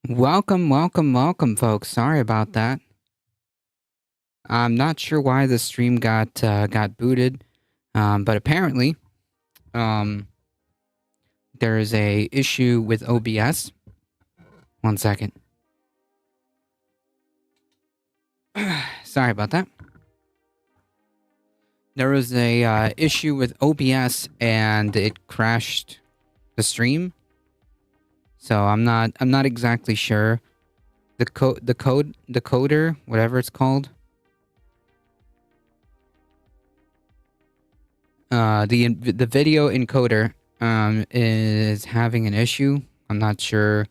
Welcome, folks. Sorry about that. I'm not sure why the stream got booted, but apparently, um, there is a issue with OBS. One second. Sorry about that. There was a issue with OBS and it crashed the stream. So I'm not exactly sure. The coder, whatever it's called. The video encoder is having an issue. I'm not sure.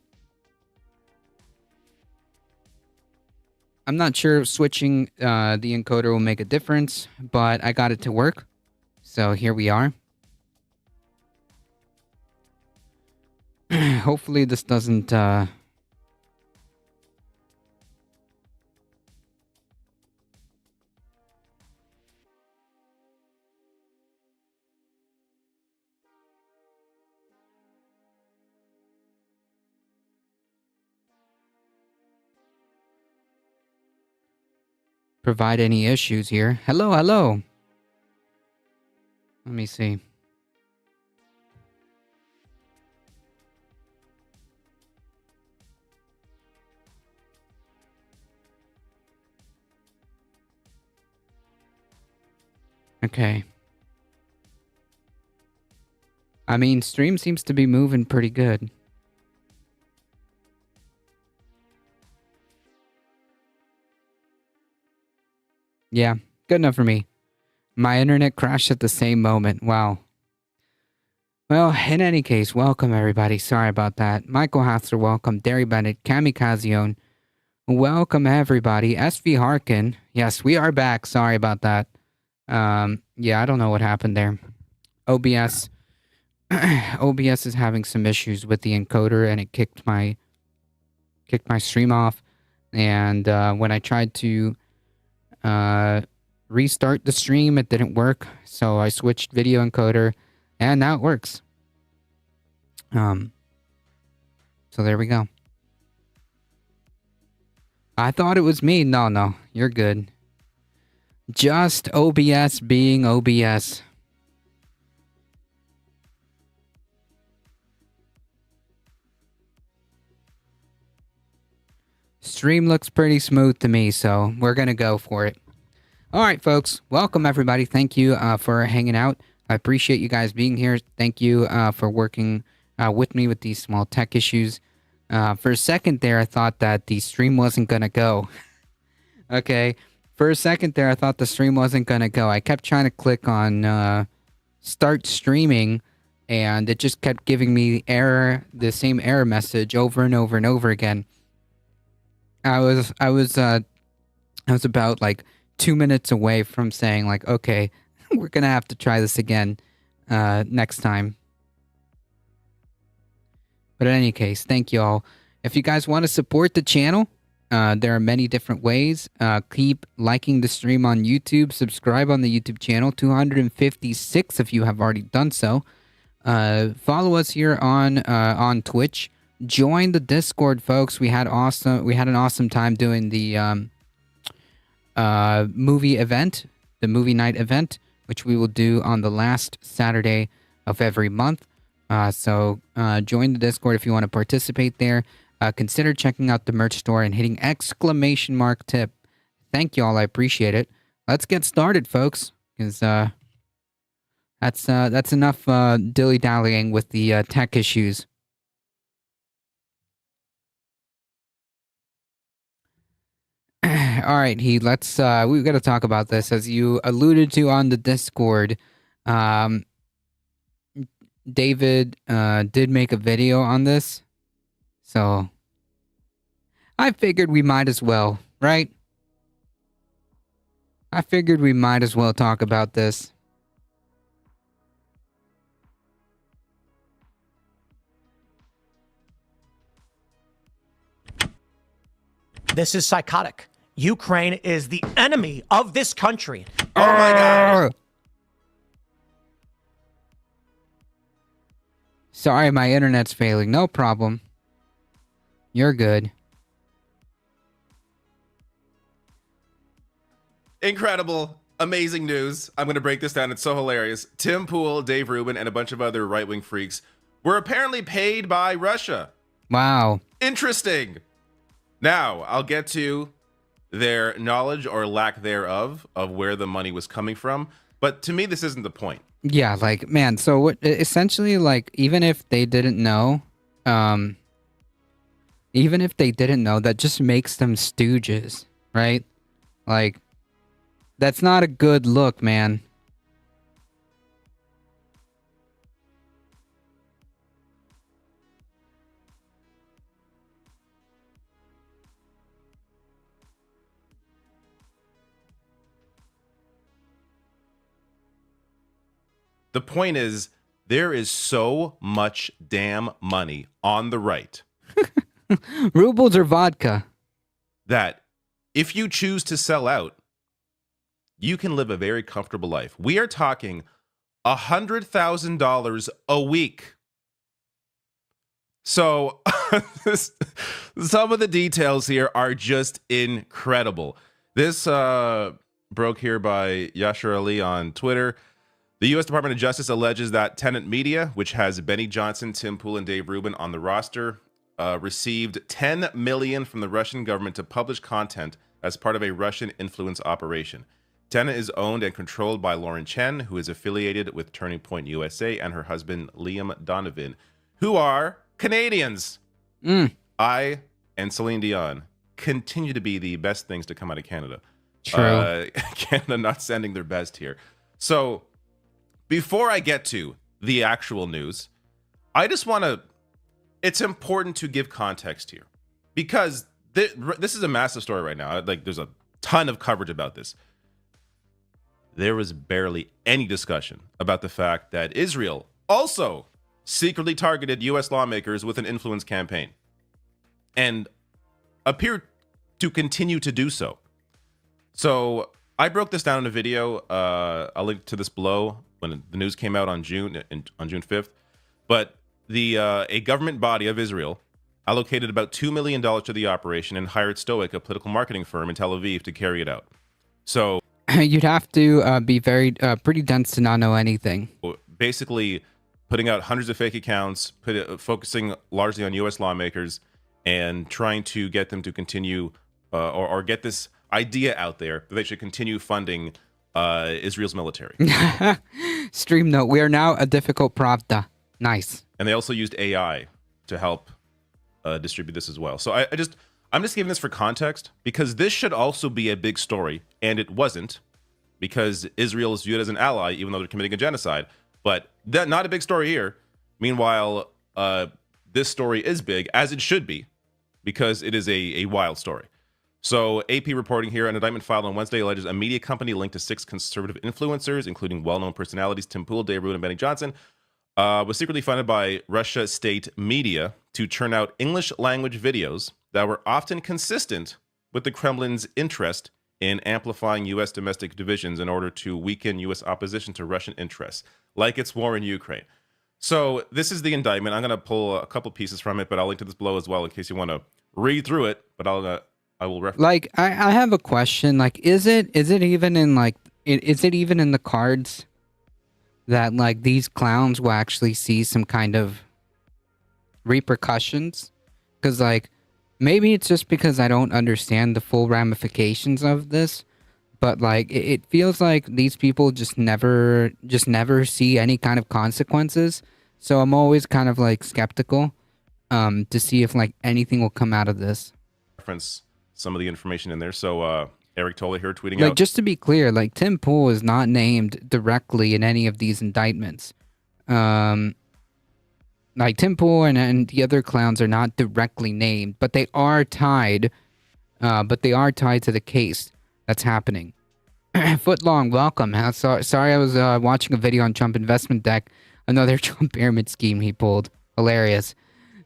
I'm not sure if switching the encoder will make a difference, but I got it to work. So here we are. Hopefully this doesn't provide any issues here. Hello. Let me see. Okay. I mean, stream seems to be moving pretty good. Yeah, good enough for me. My internet crashed at the same moment. Wow. Well, in any case, welcome everybody. Sorry about that. Michael Hathler, welcome. Derry Bennett, Kamikazion, welcome everybody. SV Harkin. Yes, we are back. Sorry about that. Yeah, I don't know what happened there. OBS. OBS is having some issues with the encoder and it kicked my stream off. And when I tried to restart the stream, it didn't work. So I switched video encoder and now it works. So there we go. I thought it was me. No, you're good. Just OBS being OBS. Stream looks pretty smooth to me, so we're gonna go for it. All right, folks. Welcome, everybody. Thank you for hanging out. I appreciate you guys being here. Thank you for working with me with these small tech issues. For a second there, I thought that the stream wasn't gonna go. Okay. For a second there, I thought the stream wasn't gonna go. I kept trying to click on start streaming, and it just kept giving me the same error message over and over and over again. I was about like 2 minutes away from saying like, okay, we're gonna have to try this again next time. But in any case, thank you all. If you guys want to support the channel, there are many different ways. Keep liking the stream on YouTube. Subscribe on the YouTube channel. 256 of you have already done so. Follow us here on Twitch. Join the Discord, folks. We had an awesome time doing the movie event, the movie night event, which we will do on the last Saturday of every month. So join the Discord if you want to participate there. Consider checking out the merch store and hitting !tip. Thank you all. I appreciate it. Let's get started, folks, because that's enough dilly-dallying with the tech issues. All right, let's we've got to talk about this. As you alluded to on the Discord, David did make a video on this, so I figured we might as well, right? I figured we might as well talk about this. This is psychotic. Ukraine is the enemy of this country. Oh my God. Sorry, my internet's failing. No problem. You're good. Incredible, amazing news. I'm going to break this down. It's so hilarious. Tim Pool, Dave Rubin, and a bunch of other right-wing freaks were apparently paid by Russia. Wow. Interesting. Now, I'll get to their knowledge or lack thereof of where the money was coming from. But to me, this isn't the point. Yeah, like, man, so what essentially, like, even if they didn't know, that just makes them stooges, right? Like, that's not a good look, man. The point is, there is so much damn money on the right Rubles or vodka? that if you choose to sell out, you can live a very comfortable life. We are talking $100,000 a week. So some of the details here are just incredible. This broke here by Yashar Ali on Twitter. The U.S. Department of Justice alleges that Tenet Media, which has Benny Johnson, Tim Pool, and Dave Rubin on the roster, received $10 million from the Russian government to publish content as part of a Russian influence operation. Tenet is owned and controlled by Lauren Chen, who is affiliated with Turning Point USA, and her husband, Liam Donovan, who are Canadians. I and Celine Dion continue to be the best things to come out of Canada. True. Canada not sending their best here. So before I get to the actual news, I just want to, it's important to give context here because this is a massive story right now. Like, there's a ton of coverage about this. There was barely any discussion about the fact that Israel also secretly targeted U.S. lawmakers with an influence campaign and appear to continue to do so. So I broke this down in a video. I'll link to this below when the news came out on June 5th. But a government body of Israel allocated about $2 million to the operation and hired Stoic, a political marketing firm in Tel Aviv, to carry it out. So You'd have to be very pretty dense to not know anything. basically putting out hundreds of fake accounts, focusing largely on U.S. lawmakers and trying to get them to continue or get this idea out there that they should continue funding Israel's military. Stream note, we are now a difficult Pravda. Nice. And they also used AI to help distribute this as well. So I'm just giving this for context because this should also be a big story, and it wasn't because Israel is viewed as an ally, even though they're committing a genocide. But not a big story here. Meanwhile, this story is big, as it should be, because it is a wild story. So AP reporting here, an indictment filed on Wednesday alleges a media company linked to 6 conservative influencers, including well-known personalities Tim Pool, Dave Rubin, and Benny Johnson, was secretly funded by Russia state media to churn out English language videos that were often consistent with the Kremlin's interest in amplifying U.S. domestic divisions in order to weaken U.S. opposition to Russian interests, like its war in Ukraine. So this is the indictment. I'm going to pull a couple pieces from it, but I'll link to this below as well in case you want to read through it. But I will reference. Like, I have a question. Like, is it even in the cards that like these clowns will actually see some kind of repercussions? Because like, maybe it's just because I don't understand the full ramifications of this, but like it feels like these people just never see any kind of consequences. So I'm always kind of like skeptical to see if like anything will come out of this. Reference some of the information in there. So Eric Tolle here tweeting Like, out. just to be clear, like Tim Pool is not named directly in any of these indictments. Like Tim Pool and the other clowns are not directly named, but they are tied. But they are tied to the case that's happening. Footlong, welcome. Sorry, I was watching a video on Trump Investment Deck. Another Trump pyramid scheme he pulled. Hilarious.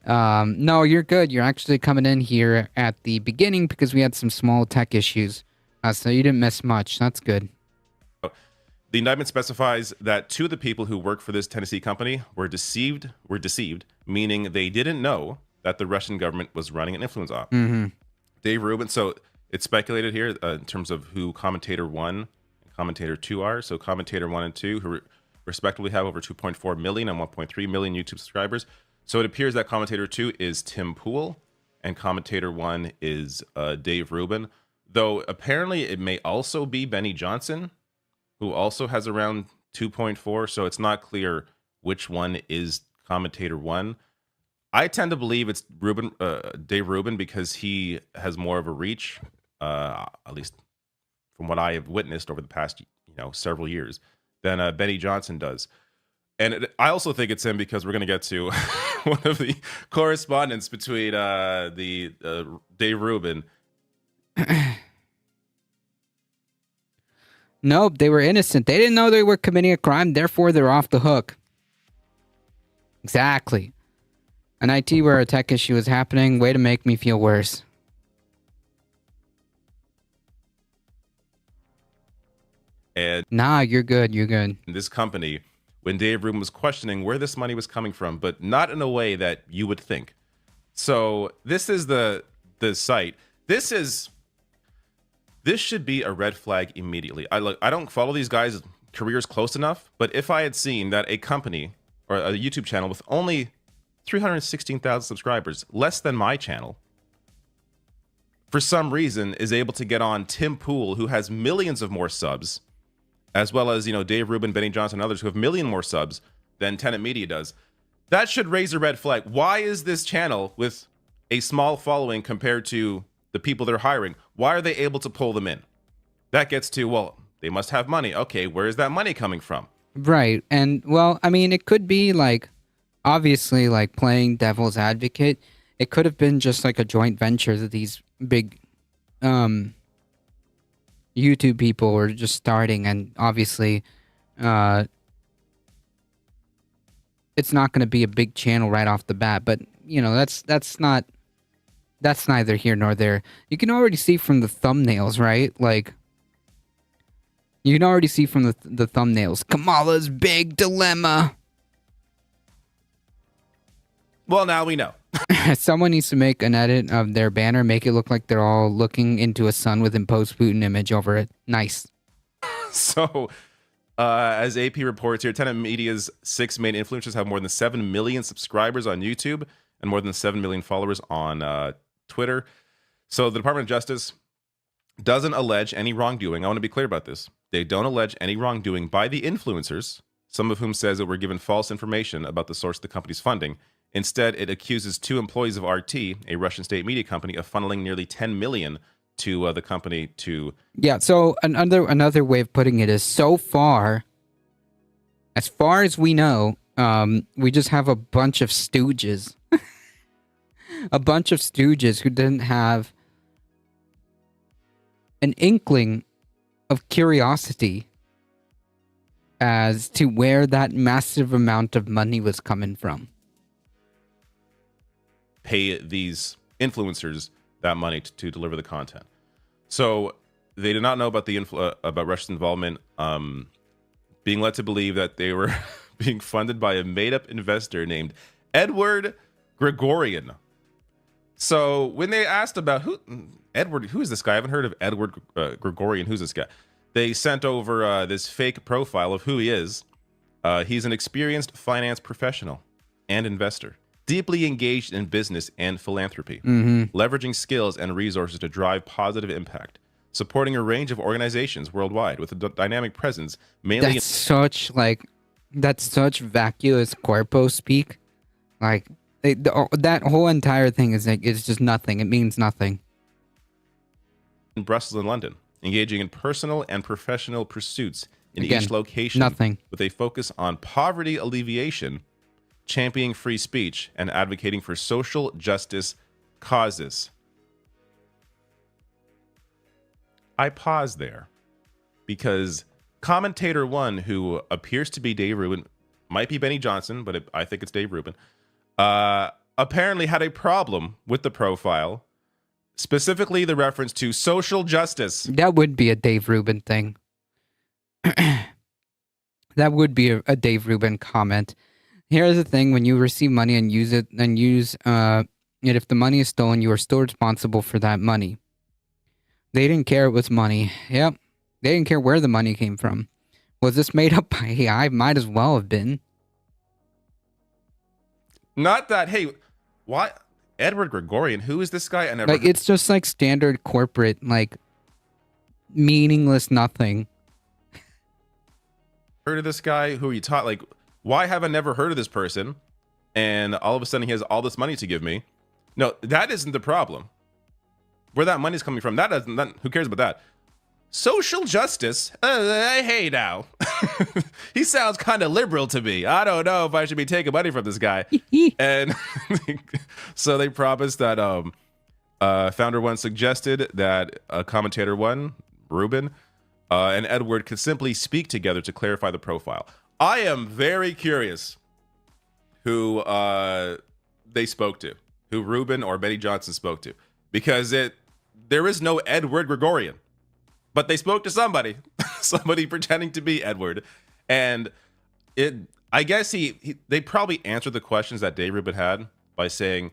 No, you're good. You're actually coming in here at the beginning because we had some small tech issues. So you didn't miss much. That's good. The indictment specifies that 2 of the people who work for this Tennessee company were deceived, meaning they didn't know that the Russian government was running an influence op. Mm-hmm. Dave Rubin. So it's speculated here in terms of who commentator 1 and commentator 2 are. So commentator 1 and 2, who respectively have over 2.4 million and 1.3 million YouTube subscribers. So it appears that commentator 2 is Tim Pool and commentator 1 is Dave Rubin. Though apparently it may also be Benny Johnson, who also has around 2.4. So it's not clear which one is commentator 1. I tend to believe it's Dave Rubin, because he has more of a reach, at least from what I have witnessed over the past several years, than Benny Johnson does. And I also think it's him because we're going to get to one of the correspondence between Dave Rubin. Nope, they were innocent. They didn't know they were committing a crime, therefore they're off the hook. Exactly. An IT where a tech issue is happening. Way to make me feel worse. And nah, you're good. You're good. This company, when Dave Rubin was questioning where this money was coming from, but not in a way that you would think. So this is the site. This should be a red flag immediately. I don't follow these guys' careers close enough, but if I had seen that a company or a YouTube channel with only 316,000 subscribers, less than my channel, for some reason is able to get on Tim Pool, who has millions of more subs, as well as Dave Rubin, Benny Johnson, and others who have million more subs than Tenet Media does, that should raise a red flag. Why is this channel with a small following compared to the people they're hiring? Why are they able to pull them in? That gets to, well, they must have money. Okay, where is that money coming from? Right. And well, I mean, it could be obviously playing devil's advocate. It could have been just a joint venture that these big YouTube people were just starting, and obviously it's not going to be a big channel right off the bat, but that's neither here nor there. You can already see from the thumbnails, right? You can already see from the thumbnails, Kamala's big dilemma. Well, now we know. Someone needs to make an edit of their banner, make it look like they're all looking into a sun with imposed Putin image over it. Nice. So, as AP reports here, Tenet Media's 6 main influencers have more than 7 million subscribers on YouTube and more than 7 million followers on Twitter. So the Department of Justice doesn't allege any wrongdoing. I want to be clear about this. They don't allege any wrongdoing by the influencers, some of whom says that we're given false information about the source of the company's funding. Instead, it accuses 2 employees of RT, a Russian state media company, of funneling nearly 10 million to the company to... Yeah, so another way of putting it is, so far, as far as we know, we just have a bunch of stooges. A bunch of stooges who didn't have an inkling of curiosity as to where that massive amount of money was coming from. Pay these influencers that money to deliver the content. So they did not know about about Russia's involvement, being led to believe that they were being funded by a made-up investor named Edward Gregorian. So when they asked about who is this guy? I haven't heard of Edward Gregorian. Who's this guy? They sent over this fake profile of who he is. He's an experienced finance professional and investor, deeply engaged in business and philanthropy, leveraging skills and resources to drive positive impact, supporting a range of organizations worldwide with a dynamic presence, mainly... That's such vacuous corpo speak. That whole entire thing is just nothing. It means nothing. In Brussels and London, engaging in personal and professional pursuits in Again, each location, nothing. with a focus on poverty alleviation, championing free speech, and advocating for social justice causes. I pause there because commentator 1, who appears to be Dave Rubin, might be Benny Johnson, but I think it's Dave Rubin, apparently had a problem with the profile, specifically the reference to social justice. That would be a Dave Rubin thing. That would be a Dave Rubin comment. Here's the thing: when you receive money and use And if the money is stolen, you are still responsible for that money. They didn't care it was money. Yep. They didn't care where the money came from. Was this made up by AI? Might as well have been. Not that, hey, why? Edward Gregorian, who is this guy? I never Like, it's just like standard corporate, like, meaningless nothing. heard of this guy. Who are you taught? Like, why have I never heard of this person? And all of a sudden he has all this money to give me. No, that isn't the problem. Where that money's coming from, who cares about that? Social justice? Hey now. He sounds kind of liberal to me. I don't know if I should be taking money from this guy. And so they promised that Founder One suggested that Commentator One, Ruben, and Edward could simply speak together to clarify the profile. I am very curious who they spoke to, who Ruben or Benny Johnson spoke to, because there is no Edward Gregorian. But they spoke to somebody, somebody pretending to be Edward, and I guess they probably answered the questions that Dave Rubin had by saying,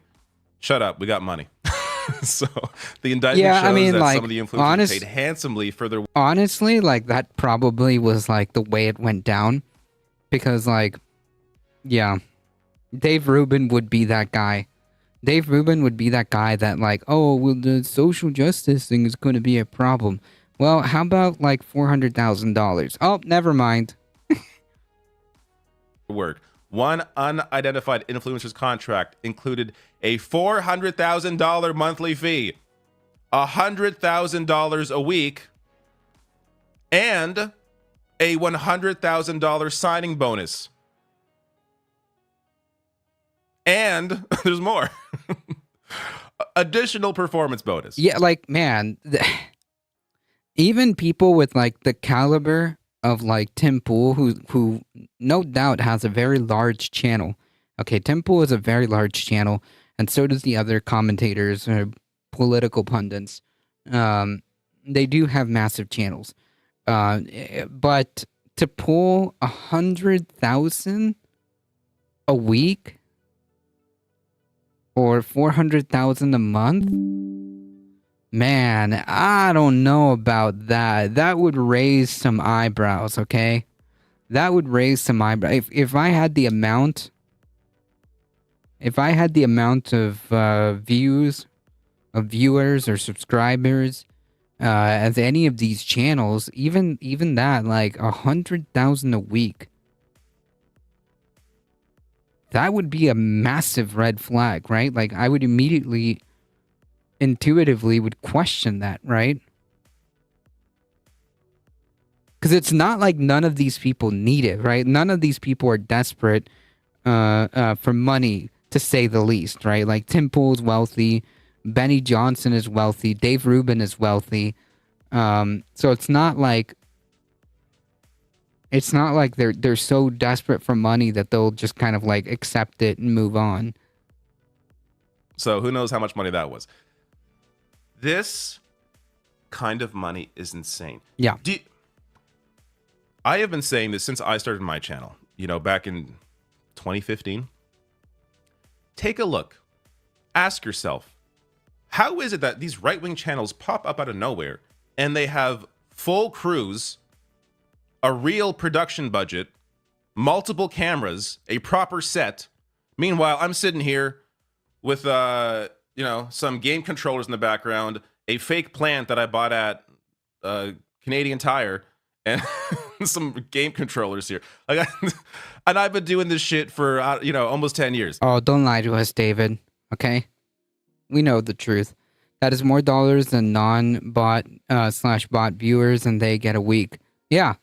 "Shut up, we got money." So the indictment shows that some of the influencers paid handsomely for their. Honestly, like that probably was like the way it went down, because like, yeah, Dave Rubin would be that guy. Dave Rubin would be that guy that like, oh, well, the social justice thing is going to be a problem. Well, how about like $400,000? Oh, never mind. Work. One unidentified influencer's contract included a $400,000 monthly fee, $100,000 a week, and a $100,000 signing bonus. And there's more. Additional performance bonus. Yeah, like, man, even people with like the caliber of like Tim Pool, who no doubt has a very large channel. Okay, Tim Pool is a very large channel, and so does the other commentators or political pundits. They do have massive channels, but to pull 100,000 a week or 400,000 a month. Man, I don't know about that. That would raise some eyebrows, okay? That would raise some eyebrows. If I had the amount of views, of viewers or subscribers as any of these channels, even that, like 100,000 a week, that would be a massive red flag, right? Like I would immediately, intuitively would question that, right? Because it's not like none of these people need it, right? None of these people are desperate for money, to say the least, right? Like Tim Pool's wealthy, Benny Johnson is wealthy, Dave Rubin is wealthy. So it's not like they're so desperate for money that they'll just kind of like accept it and move on. So who knows how much money that was? This kind of money is insane. Yeah. I have been saying this since I started my channel, back in 2015. Take a look. Ask yourself, how is it that these right-wing channels pop up out of nowhere and they have full crews, a real production budget, multiple cameras, a proper set? Meanwhile, I'm sitting here with some game controllers in the background, a fake plant that I bought at Canadian Tire, and some game controllers here. And I've been doing this shit for almost 10 years. Oh, don't lie to us, David. Okay, we know the truth. That is more dollars than non-bot / bot viewers, and they get a week. Yeah.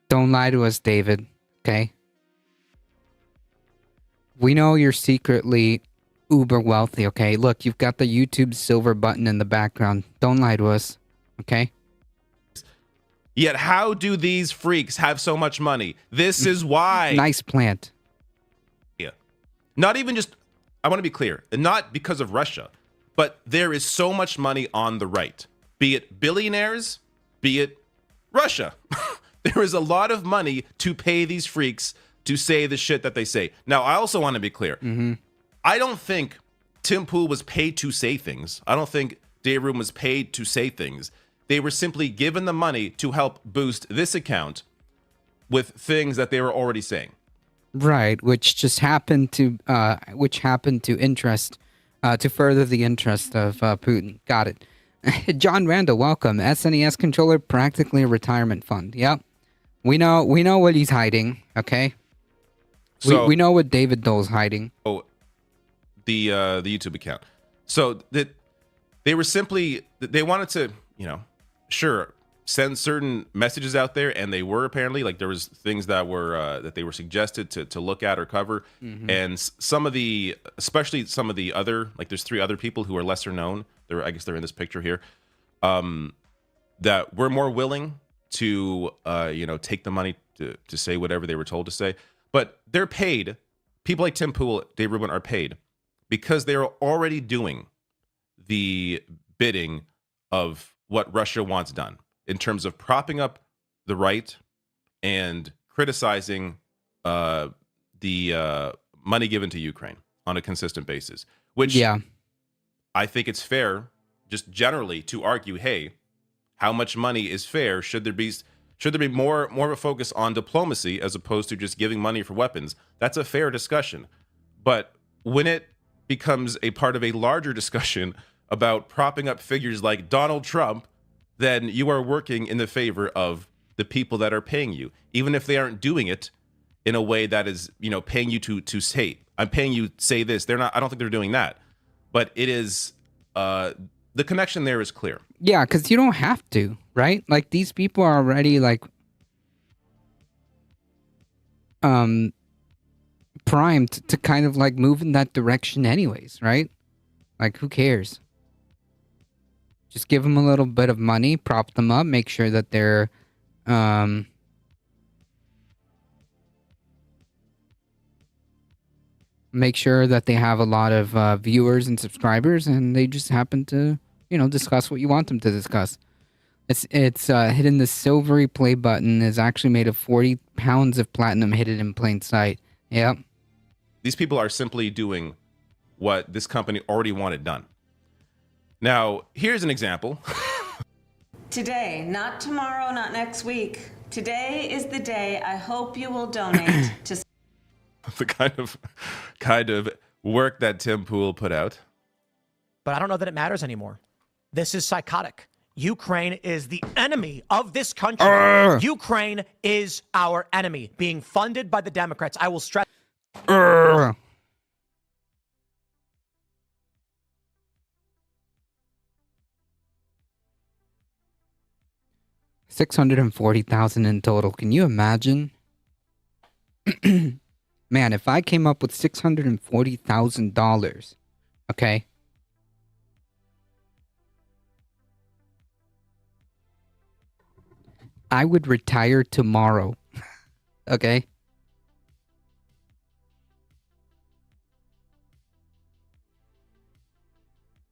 Don't lie to us, David. Okay. We know you're secretly uber wealthy, okay? Look, you've got the YouTube silver button in the background. Don't lie to us, okay? Yet how do these freaks have so much money? This is why. Nice plant. Yeah. Not even just, I want to be clear, not because of Russia, but there is so much money on the right. Be it billionaires, be it Russia. There is a lot of money to pay these freaks to say the shit that they say. Now, I also want to be clear. I don't think Tim Pool was paid to say things. I don't think Dave Rubin was paid to say things. They were simply given the money to help boost this account with things that they were already saying. Right, which just happened to further the interest of Putin. Got it. John Randall, welcome. SNES controller, practically a retirement fund. Yep, we know what he's hiding. Okay, So we know what David Dole's hiding. Oh, the YouTube account. So that they were simply, they wanted to, sure, send certain messages out there, and they were apparently, like, there was things that were that they were suggested to look at or cover, and some of the, especially some of the other, like, there's 3 other people who are lesser known. I guess they're in this picture here, that were more willing to take the money to say whatever they were told to say, but they're paid. People like Tim Pool, Dave Rubin are paid because they are already doing the bidding of what Russia wants done in terms of propping up the right and criticizing the money given to Ukraine on a consistent basis, which I think it's fair just generally to argue, hey, how much money is fair? Should there be more of a focus on diplomacy as opposed to just giving money for weapons? That's a fair discussion. But when it becomes a part of a larger discussion about propping up figures like Donald Trump, then you are working in the favor of the people that are paying you, even if they aren't doing it in a way that is, paying you to say, I'm paying you say this. They're not. I don't think they're doing that, but it is. The connection there is clear. Yeah, because you don't have to, right? Like, these people are already like primed to kind of like move in that direction anyways, right? Like, who cares? Just give them a little bit of money, prop them up, make sure that they're make sure that they have a lot of viewers and subscribers, and they just happen to, discuss what you want them to discuss. It's hidden. The silvery play button is actually made of 40 pounds of platinum hidden in plain sight. Yep. These people are simply doing what this company already wanted done. Now, here's an example. Today, not tomorrow, not next week. Today is the day I hope you will donate to... The kind of work that Tim Pool put out. But I don't know that it matters anymore. This is psychotic. Ukraine is the enemy of this country. Ukraine is our enemy, being funded by the Democrats. I will stress... $640,000 in total. Can you imagine? Man, if I came up with $640,000, okay, I would retire tomorrow. Okay?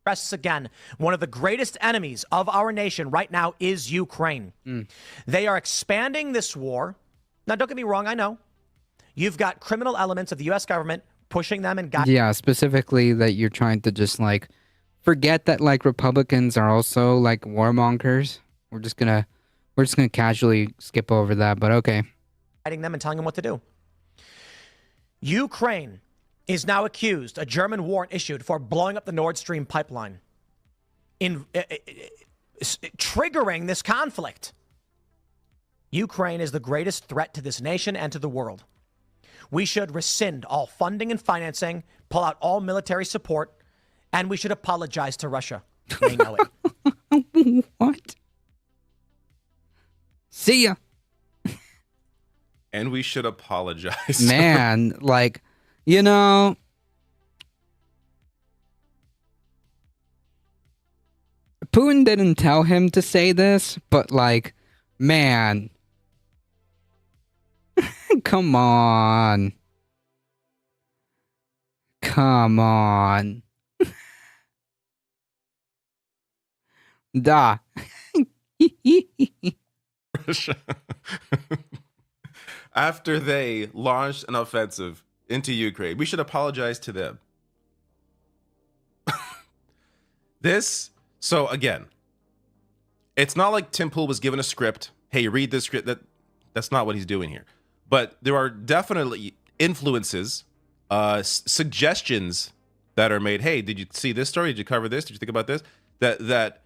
Stress again, one of the greatest enemies of our nation right now is Ukraine. They are expanding this war. Now, don't get me wrong, I know. You've got criminal elements of the U.S. government pushing them and... Yeah, specifically that you're trying to just, like, forget that, like, Republicans are also, like, warmongers. We're just gonna casually skip over that, but okay. Fighting them and telling them what to do. Ukraine is now accused, a German warrant issued for blowing up the Nord Stream pipeline, triggering this conflict. Ukraine is the greatest threat to this nation and to the world. We should rescind all funding and financing, pull out all military support, and we should apologize to Russia. They know it. What? See ya. And we should apologize. Man, like, you know, Putin didn't tell him to say this, but, like, man, come on. Come on. Da. after they launched an offensive into Ukraine. We should apologize to them. So again, it's not like Tim Pool was given a script. Hey, read this script. That's not what he's doing here. But there are definitely influences, suggestions that are made. Hey, did you see this story? Did you cover this? Did you think about this? That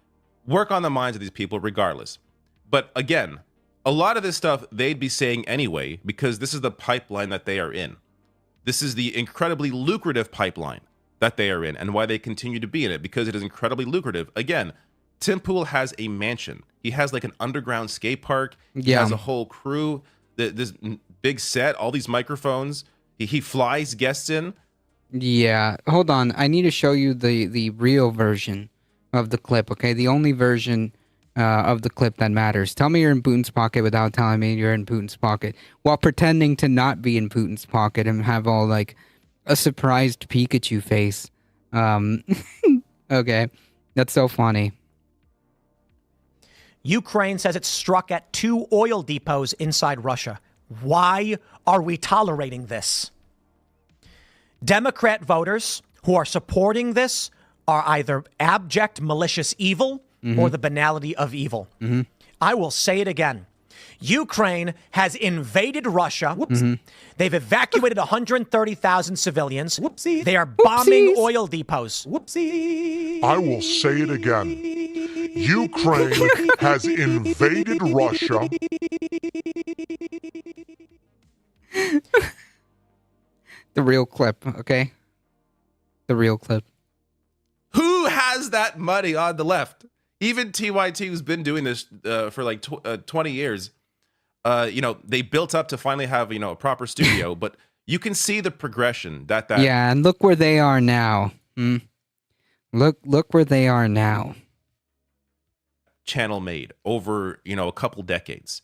work on the minds of these people regardless. But again, a lot of this stuff they'd be saying anyway, because this is the pipeline that they are in. This is the incredibly lucrative pipeline that they are in, and why they continue to be in it, because it is incredibly lucrative. Again, Tim Pool has a mansion. He has like an underground skate park. He has a whole crew, this big set, all these microphones. He flies guests in. Yeah, hold on. I need to show you the real version of the clip, okay? The only version of the clip that matters. Tell me you're in Putin's pocket without telling me you're in Putin's pocket, while pretending to not be in Putin's pocket and have all like a surprised Pikachu face. Okay, that's so funny. Ukraine says it struck at 2 oil depots inside Russia. Why are we tolerating this? Democrat voters who are supporting this are either abject malicious evil or the banality of evil. I will say it again. Ukraine has invaded Russia. They've evacuated 130,000 civilians. They are bombing oil depots. I will say it again. Ukraine has invaded Russia. The real clip, okay? The real clip. Who has that money on the left? Even TYT, who's been doing this for like 20 years, they built up to finally have, a proper studio, but you can see the progression that. Yeah, and look where they are now. Look where they are now. Channel made over, a couple decades.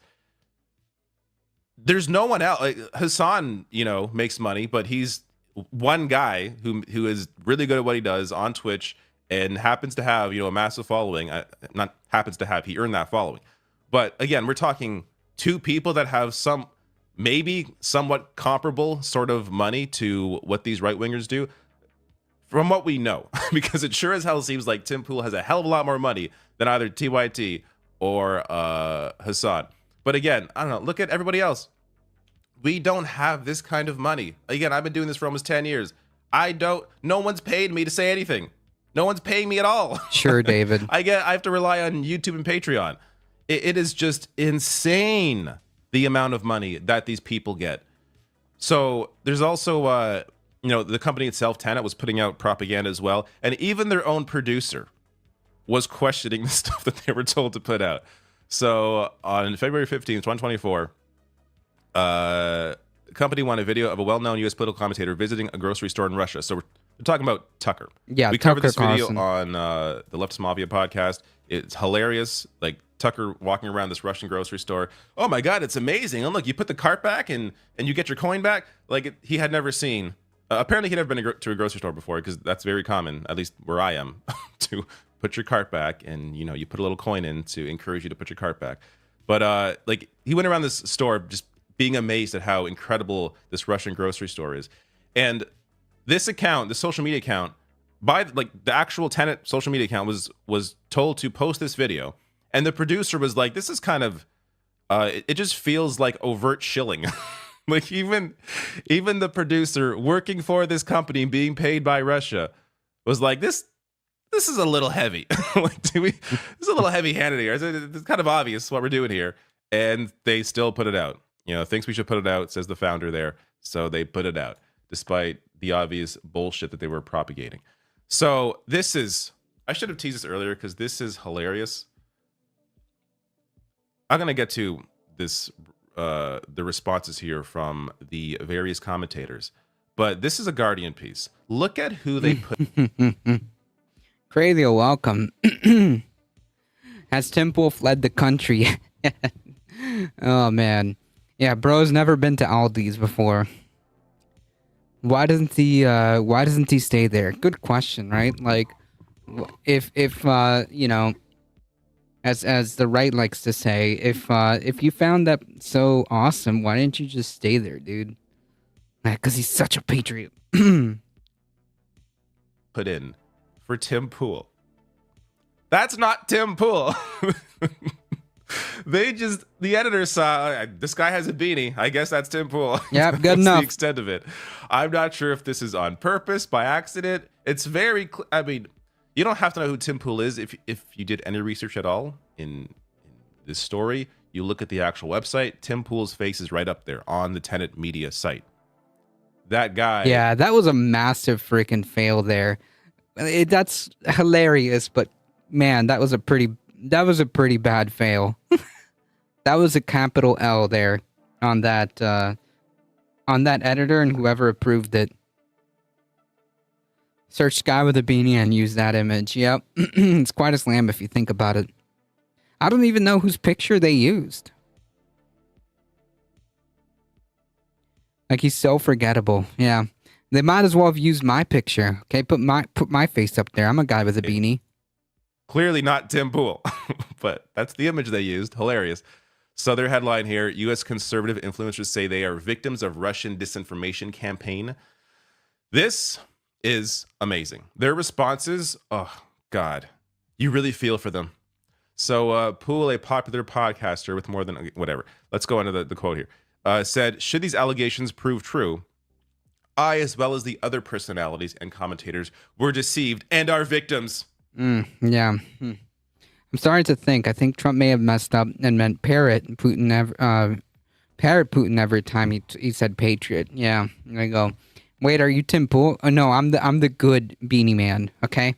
There's no one else. Like, Hassan, makes money, but he's one guy who is really good at what he does on Twitch and happens to have, a massive following. Not happens to have, he earned that following. But again, we're talking 2 people that have some maybe somewhat comparable sort of money to what these right-wingers do, from what we know. Because it sure as hell seems like Tim Pool has a hell of a lot more money than either TYT or Hassan. But again, I don't know, look at everybody else. We don't have this kind of money. Again, I've been doing this for almost 10 years. No one's paid me to say anything. No one's paying me at all. Sure, David. I have to rely on YouTube and Patreon. It is just insane, the amount of money that these people get. So there's also, the company itself, Tenet, was putting out propaganda as well. And even their own producer was questioning the stuff that they were told to put out. So on February 15th, 2024, the company wanted a video of a well-known U.S. political commentator visiting a grocery store in Russia. So we're talking about Tucker. Yeah, we covered this Tucker video Carlson. on the Leftist Mafia podcast. It's hilarious. Like Tucker walking around this Russian grocery store. Oh my God, it's amazing. And look, you put the cart back and you get your coin back. Like he had never seen. Apparently, he'd never been to a grocery store before, because that's very common, at least where I am, to put your cart back and you put a little coin in to encourage you to put your cart back. But he went around this store just being amazed at how incredible this Russian grocery store is. And this account, the social media account, by the actual Tenet social media account was told to post this video, and the producer was like, "This is kind of, it just feels like overt shilling." Like even the producer working for this company being paid by Russia was like, "This is a little heavy. This is a little heavy-handed here. It's kind of obvious what we're doing here," and they still put it out. Thinks we should put it out, says the founder there. So they put it out, despite the obvious bullshit that they were propagating. So I should have teased this earlier because this is hilarious. I'm going to get to this, the responses here from the various commentators, but this is a Guardian piece. Look at who they put. Crazy, welcome. Has Tim Pool fled the country? Oh, man. Yeah, bro's never been to Aldi's before. Why doesn't he stay there? Good question, right? Like, if as the right likes to say, if you found that so awesome, why didn't you just stay there, dude? Because he's such a patriot. Put in for Tim Pool. That's not Tim Pool. The editor saw this guy has a beanie. I guess that's Tim Pool. Yep, good That's enough. the extent of it. I'm not sure if this is on purpose, by accident. It's very, I mean, you don't have to know who Tim Pool is if you did any research at all in this story. You look at the actual website, Tim Pool's face is right up there on the Tenet Media site. That guy. Yeah, that was a massive freaking fail there. That's hilarious, but man, that was a pretty bad fail. That was a capital L there on that editor and whoever approved it. Search guy with a beanie and use that image. Yep. It's quite a slam if you think about it. I don't even know whose picture they used. Like, he's so forgettable. Yeah. They might as well have used my picture. Okay, put my face up there. I'm a guy with a beanie. Clearly not Tim Pool, but that's the image they used. Hilarious. So their headline here, U.S. conservative influencers say they are victims of Russian disinformation campaign. This is amazing. Their responses, oh, God, you really feel for them. So Pool, a popular podcaster with more than, whatever. Let's go into the quote here. Said, should these allegations prove true, I, as well as the other personalities and commentators, were deceived and are victims. Yeah. I'm starting to think. I think Trump may have messed up and meant parrot Putin every time he said patriot. Yeah. There you go. Wait, are you Tim Pool? Oh, no, I'm the good beanie man. Okay.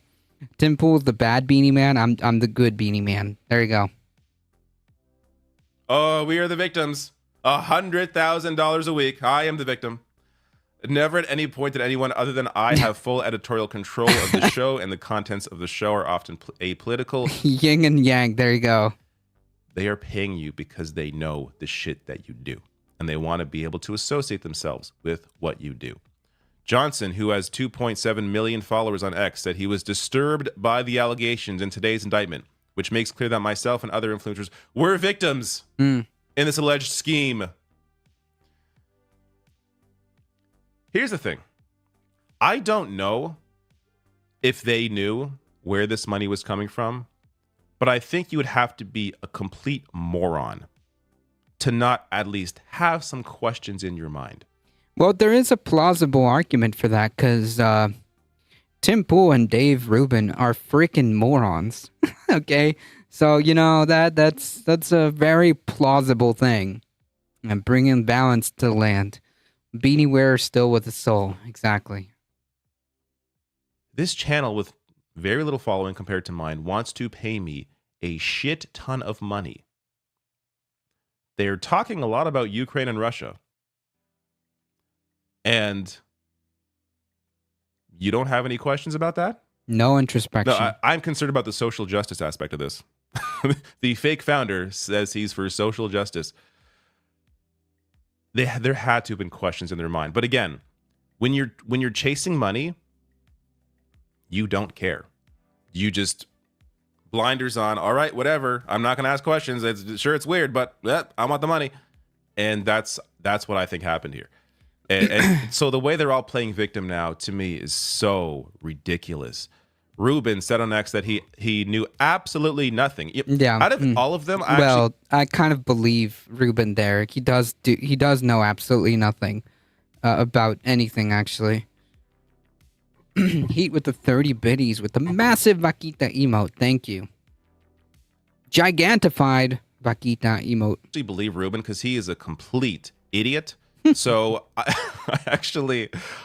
Tim Pool's the bad beanie man. I'm the good beanie man. There you go. Oh, we are the victims. $100,000 a week. I am the victim. Never at any point did anyone other than I have full editorial control of the show, and the contents of the show are often apolitical. Yin and yang. There you go. They are paying you because they know the shit that you do, and they want to be able to associate themselves with what you do. Johnson, who has 2.7 million followers on X, said he was disturbed by the allegations in today's indictment, which makes clear that myself and other influencers were victims in this alleged scheme. Here's the thing. I don't know if they knew where this money was coming from, but I think you would have to be a complete moron to not at least have some questions in your mind. Well, there is a plausible argument for that because Tim Pool and Dave Rubin are freaking morons. Okay, so that's a very plausible thing, and bringing balance to the land. Beanie wearer still with a soul. Exactly. This channel with very little following compared to mine wants to pay me a shit ton of money. They're talking a lot about Ukraine and Russia. And you don't have any questions about that? No introspection. No, I'm concerned about the social justice aspect of this. The fake founder says he's for social justice. There had to have been questions in their mind. But again, when you're chasing money, you don't care. You just blinders on. All right, whatever. I'm not going to ask questions. It's weird, but I want the money. And that's what I think happened here. And so the way they're all playing victim now, to me, is so ridiculous. Rubin said on X that he knew absolutely nothing. Yeah. Out of all of them, I kind of believe Rubin there. He does know absolutely nothing about anything, actually. Heat with the 30 biddies with the massive Vaquita emote. Thank you. Gigantified Vaquita emote. I believe Rubin because he is a complete idiot. So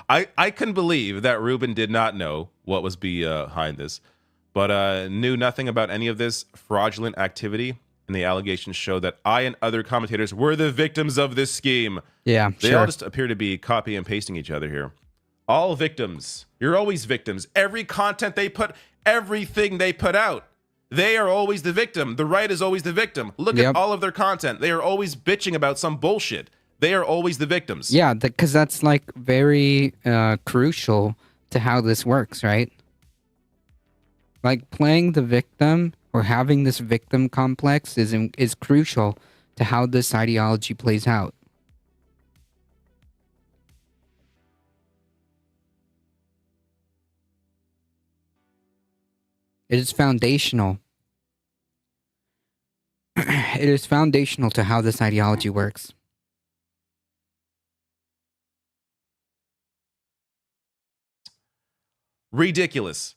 I can believe that Rubin did not know what was behind this, but knew nothing about any of this fraudulent activity. And the allegations show that I and other commentators were the victims of this scheme. Yeah, they all just appear to be copy and pasting each other here. All victims. You're always victims. Every content they put, everything they put out, they are always the victim. The right is always the victim. Look at all of their content. They are always bitching about some bullshit. They are always the victims. Yeah, because that's like very crucial to how this works, right? Like playing the victim or having this victim complex is crucial to how this ideology plays out. It is foundational. It is foundational to how this ideology works. Ridiculous.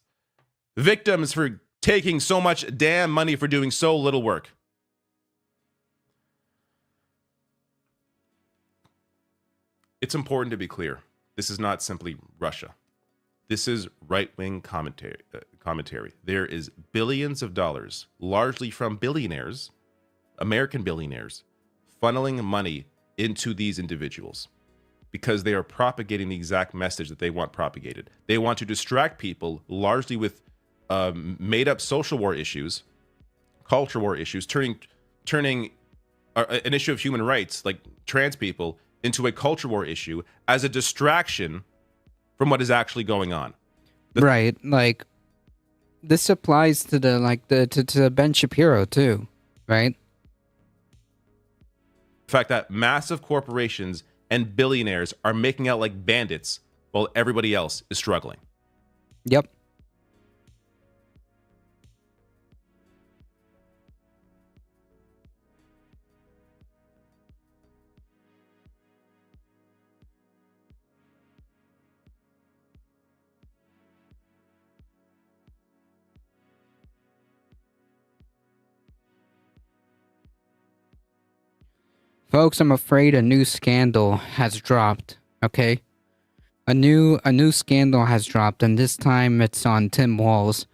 Victims for taking so much damn money for doing so little work. It's important to be clear. This is not simply Russia. This is right-wing commentary. There is billions of dollars, largely from billionaires, American billionaires, funneling money into these individuals because they are propagating the exact message that they want propagated. They want to distract people largely with made-up social war issues, culture war issues, turning an issue of human rights, like trans people, into a culture war issue as a distraction from what is actually going on. Right, like this applies to to Ben Shapiro too, right? The fact that massive corporations and billionaires are making out like bandits while everybody else is struggling. Yep. Folks, I'm afraid a new scandal has dropped, okay? A new scandal has dropped, and this time it's on Tim Walz.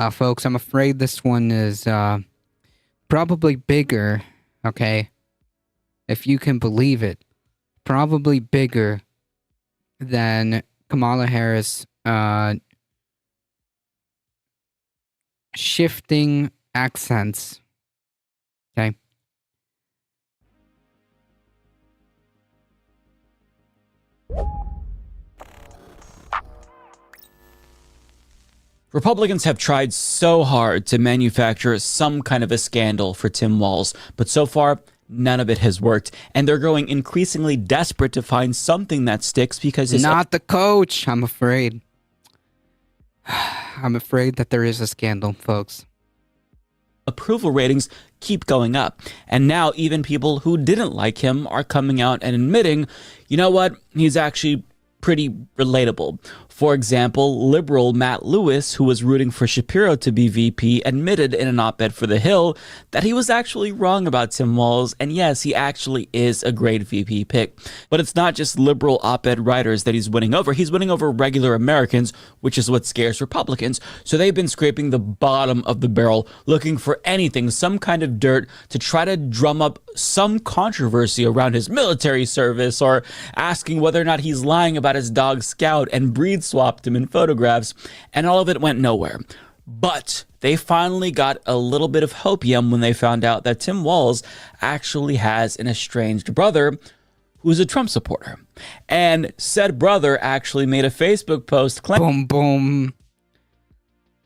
Folks, I'm afraid this one is probably bigger, okay? If you can believe it. Probably bigger than Kamala Harris shifting accents, okay? Republicans have tried so hard to manufacture some kind of a scandal for Tim Walz, but so far, none of it has worked. And they're growing increasingly desperate to find something that sticks because his Not the coach, I'm afraid. I'm afraid that there is a scandal, folks. approval ratings keep going up. And now even people who didn't like him are coming out and admitting, you know what, he's actually pretty relatable. For example, liberal Matt Lewis, who was rooting for Shapiro to be VP, admitted in an op-ed for The Hill that he was actually wrong about Tim Walz, and yes, he actually is a great VP pick. But it's not just liberal op-ed writers that he's winning over regular Americans, which is what scares Republicans. So they've been scraping the bottom of the barrel, looking for anything, some kind of dirt, to try to drum up some controversy around his military service, or asking whether or not he's lying about his dog Scout and breed swapped him in photographs, and all of it went nowhere. But they finally got a little bit of hopium when they found out that Tim Walz actually has an estranged brother who's a Trump supporter. And said brother actually made a Facebook post claiming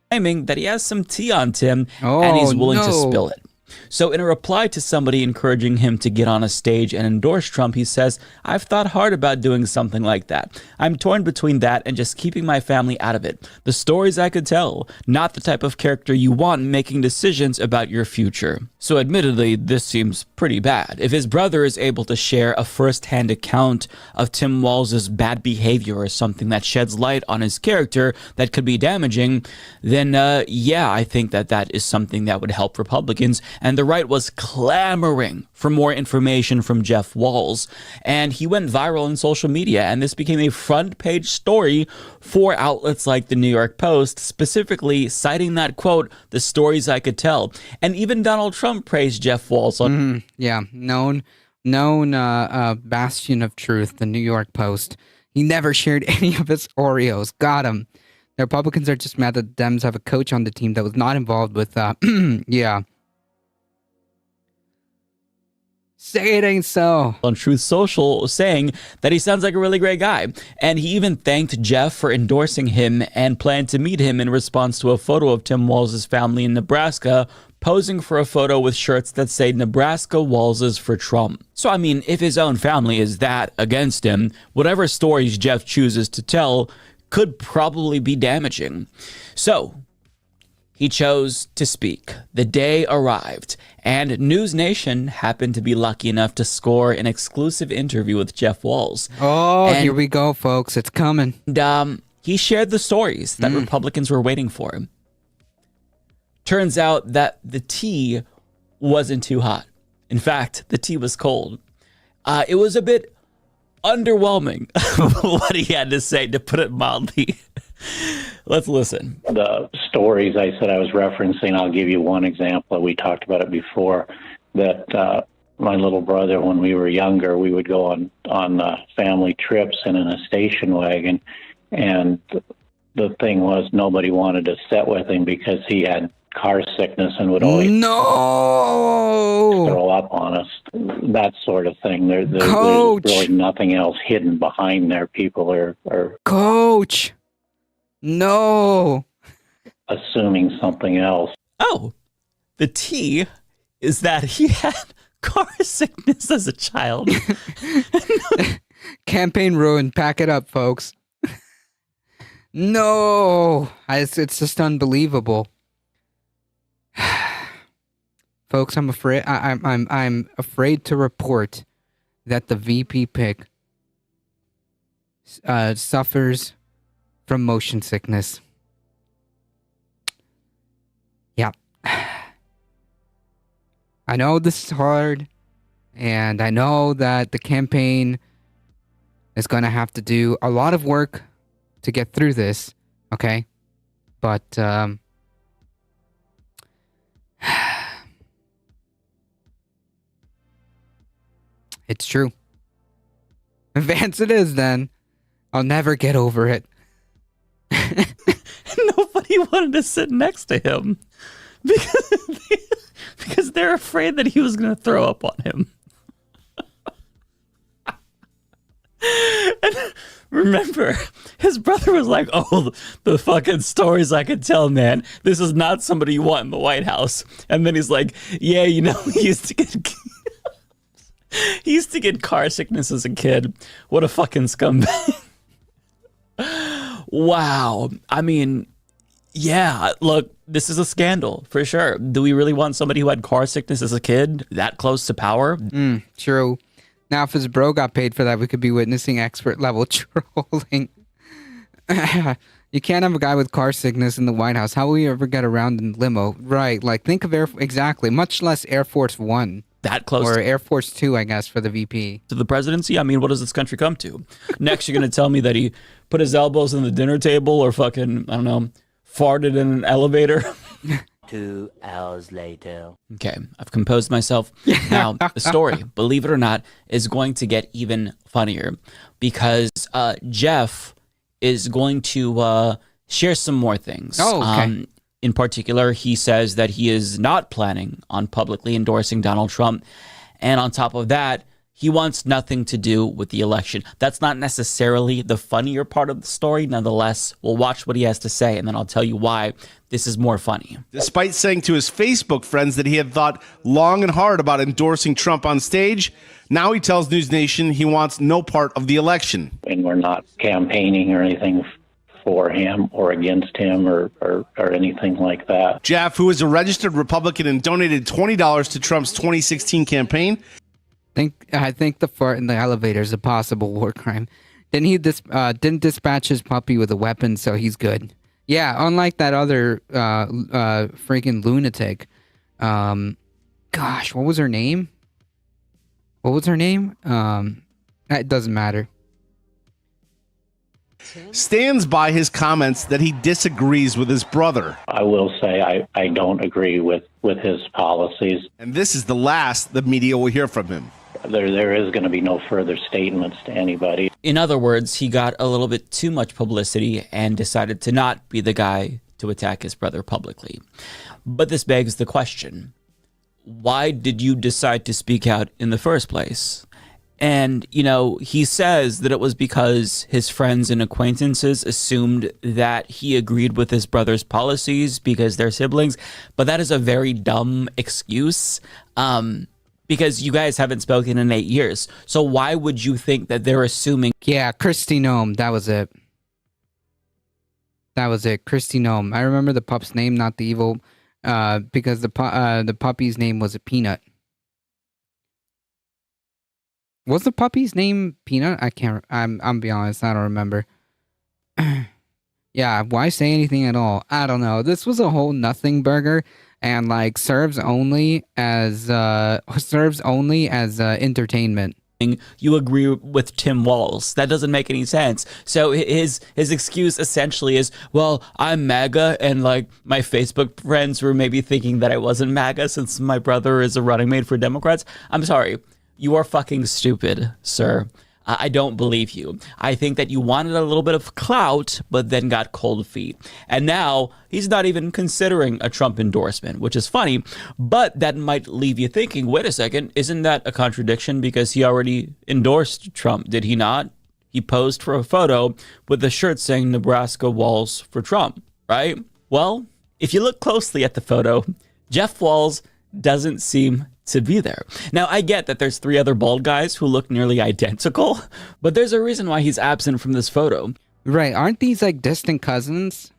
that he has some tea on Tim and he's willing to spill it. So in a reply to somebody encouraging him to get on a stage and endorse Trump, he says, "I've thought hard about doing something like that. I'm torn between that and just keeping my family out of it. The stories I could tell, not the type of character you want making decisions about your future." So admittedly, this seems pretty bad. If his brother is able to share a first-hand account of Tim Walz's bad behavior or something that sheds light on his character that could be damaging, then yeah, I think that is something that would help Republicans. And the right was clamoring for more information from Jeff Walz. And he went viral on social media, and this became a front page story for outlets like the New York Post, specifically citing that quote, "the stories I could tell." And even Donald Trump praised Jeff Walz on Yeah, known bastion of truth, the New York Post. He never shared any of his Oreos. Got him. The Republicans are just mad that the Dems have a coach on the team that was not involved with, yeah. Say it ain't so. On Truth Social saying that he sounds like a really great guy. And he even thanked Jeff for endorsing him and planned to meet him in response to a photo of Tim Walz's family in Nebraska posing for a photo with shirts that say Nebraska Walz's for Trump. So, I mean, if his own family is that against him, whatever stories Jeff chooses to tell could probably be damaging. So, he chose to speak. The day arrived, and News Nation happened to be lucky enough to score an exclusive interview with Jeff Walz. Oh, here we go, folks. It's coming. And he shared the stories that Republicans were waiting for. Turns out that the tea wasn't too hot. In fact, the tea was cold. It was a bit underwhelming what he had to say, to put it mildly. Let's listen. The stories I said I was referencing, I'll give you one example. We talked about it before, that my little brother, when we were younger, we would go on family trips and in a station wagon. And the thing was, nobody wanted to sit with him because he had car sickness and would always throw up on us. That sort of thing. There's really nothing else hidden behind there. People are Coach. No. assuming something else. Oh, the tea is that he had car sickness as a child. Campaign ruined. Pack it up, folks. No. It's just unbelievable. Folks, I'm afraid I'm afraid to report that the VP pick suffers from motion sickness. Yeah. I know this is hard, and I know that the campaign is going to have to do a lot of work to get through this, okay? But it's true. Vance it is, then. I'll never get over it. Nobody wanted to sit next to him because they're afraid that he was going to throw up on him. And remember, his brother was like, "Oh, the fucking stories I could tell, man. This is not somebody you want in the White House." And then he's like, "Yeah, you know, he used to get car sickness as a kid. What a fucking scumbag." Wow. I mean, yeah, look, this is a scandal for sure. Do we really want somebody who had car sickness as a kid that close to power? True. Now, if his bro got paid for that, we could be witnessing expert level trolling. You can't have a guy with car sickness in the White House. How will you ever get around in limo? Right. Like, think of exactly, much less Air Force One. That close or Air Force 2, I guess, for the VP. To the presidency? I mean, what does this country come to? Next, you're going to tell me that he put his elbows on the dinner table or fucking, I don't know, farted in an elevator? 2 hours later. Okay, I've composed myself. Now, the story, believe it or not, is going to get even funnier because Jeff is going to share some more things. Oh, okay. In particular, he says that he is not planning on publicly endorsing Donald Trump. And on top of that, he wants nothing to do with the election. That's not necessarily the funnier part of the story. Nonetheless, we'll watch what he has to say, and then I'll tell you why this is more funny. Despite saying to his Facebook friends that he had thought long and hard about endorsing Trump on stage, now he tells News Nation he wants no part of the election. And we're not campaigning or anything for him or against him or anything like that. Jeff, who is a registered Republican and donated $20 to Trump's 2016 campaign. I think the fart in the elevator is a possible war crime. Didn't dispatch his puppy with a weapon, so he's good. Yeah, unlike that other freaking lunatic. Gosh, what was her name? It doesn't matter. Stands by his comments that he disagrees with his brother. I will say I don't agree with his policies. And this is the last the media will hear from him. There is going to be no further statements to anybody. In other words, he got a little bit too much publicity and decided to not be the guy to attack his brother publicly. But this begs the question, why did you decide to speak out in the first place? And, he says that it was because his friends and acquaintances assumed that he agreed with his brother's policies because they're siblings. But that is a very dumb excuse because you guys haven't spoken in 8 years. So why would you think that they're assuming? Yeah, Kristi Noem. That was it. Kristi Noem. I remember the pup's name, not the evil, because the puppy's name was a Peanut. Was the puppy's name Peanut? I can't. I'm be honest. I don't remember. Yeah. Why say anything at all? I don't know. This was a whole nothing burger, and like serves only as entertainment. You agree with Tim Walz. That doesn't make any sense. So his excuse essentially is, well, I'm MAGA, and like my Facebook friends were maybe thinking that I wasn't MAGA since my brother is a running mate for Democrats. I'm sorry. You are fucking stupid, sir. I don't believe you. I think that you wanted a little bit of clout, but then got cold feet. And now he's not even considering a Trump endorsement, which is funny, but that might leave you thinking, wait a second, isn't that a contradiction because he already endorsed Trump, did he not? He posed for a photo with a shirt saying Nebraska Walz for Trump, right? Well, if you look closely at the photo, Jeff Walz doesn't seem to be there. Now, I get that there's 3 other bald guys who look nearly identical, but there's a reason why he's absent from this photo. Right. Aren't these like distant cousins?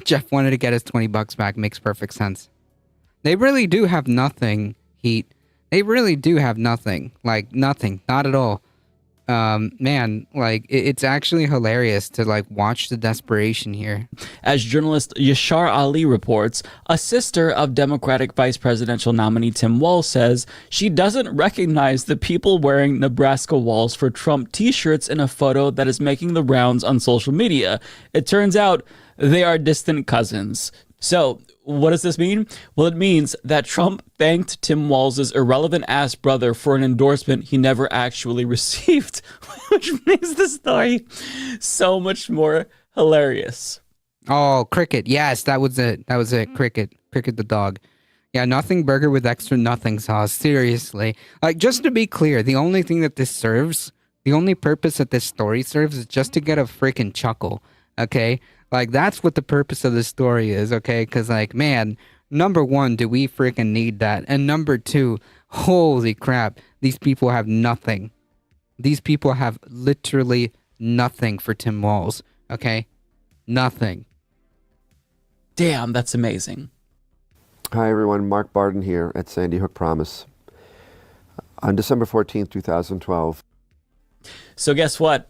Jeff wanted to get his $20 back. Makes perfect sense. They really do have nothing, Heat. They really do have nothing. Like, nothing. Not at all. Man, like, it's actually hilarious to, like, watch the desperation here. As journalist Yashar Ali reports, a sister of Democratic vice presidential nominee Tim Walz says she doesn't recognize the people wearing Nebraska Walz for Trump t-shirts in a photo that is making the rounds on social media. It turns out they are distant cousins. So, what does this mean? Well, it means that Trump thanked Tim Walz's irrelevant-ass brother for an endorsement he never actually received, which makes the story so much more hilarious. Oh, Cricket. Yes, that was it. Cricket. Cricket the dog. Yeah, nothing burger with extra nothing sauce. Seriously. Like, just to be clear, the only thing that this serves, the only purpose that this story serves is just to get a freaking chuckle. Okay? Like, that's what the purpose of the story is, okay? Because, like, man, number one, do we freaking need that? And number two, holy crap, these people have nothing. These people have literally nothing for Tim Walz, okay? Nothing. Damn, that's amazing. Hi, everyone. Mark Barden here at Sandy Hook Promise. On December 14th, 2012. So guess what?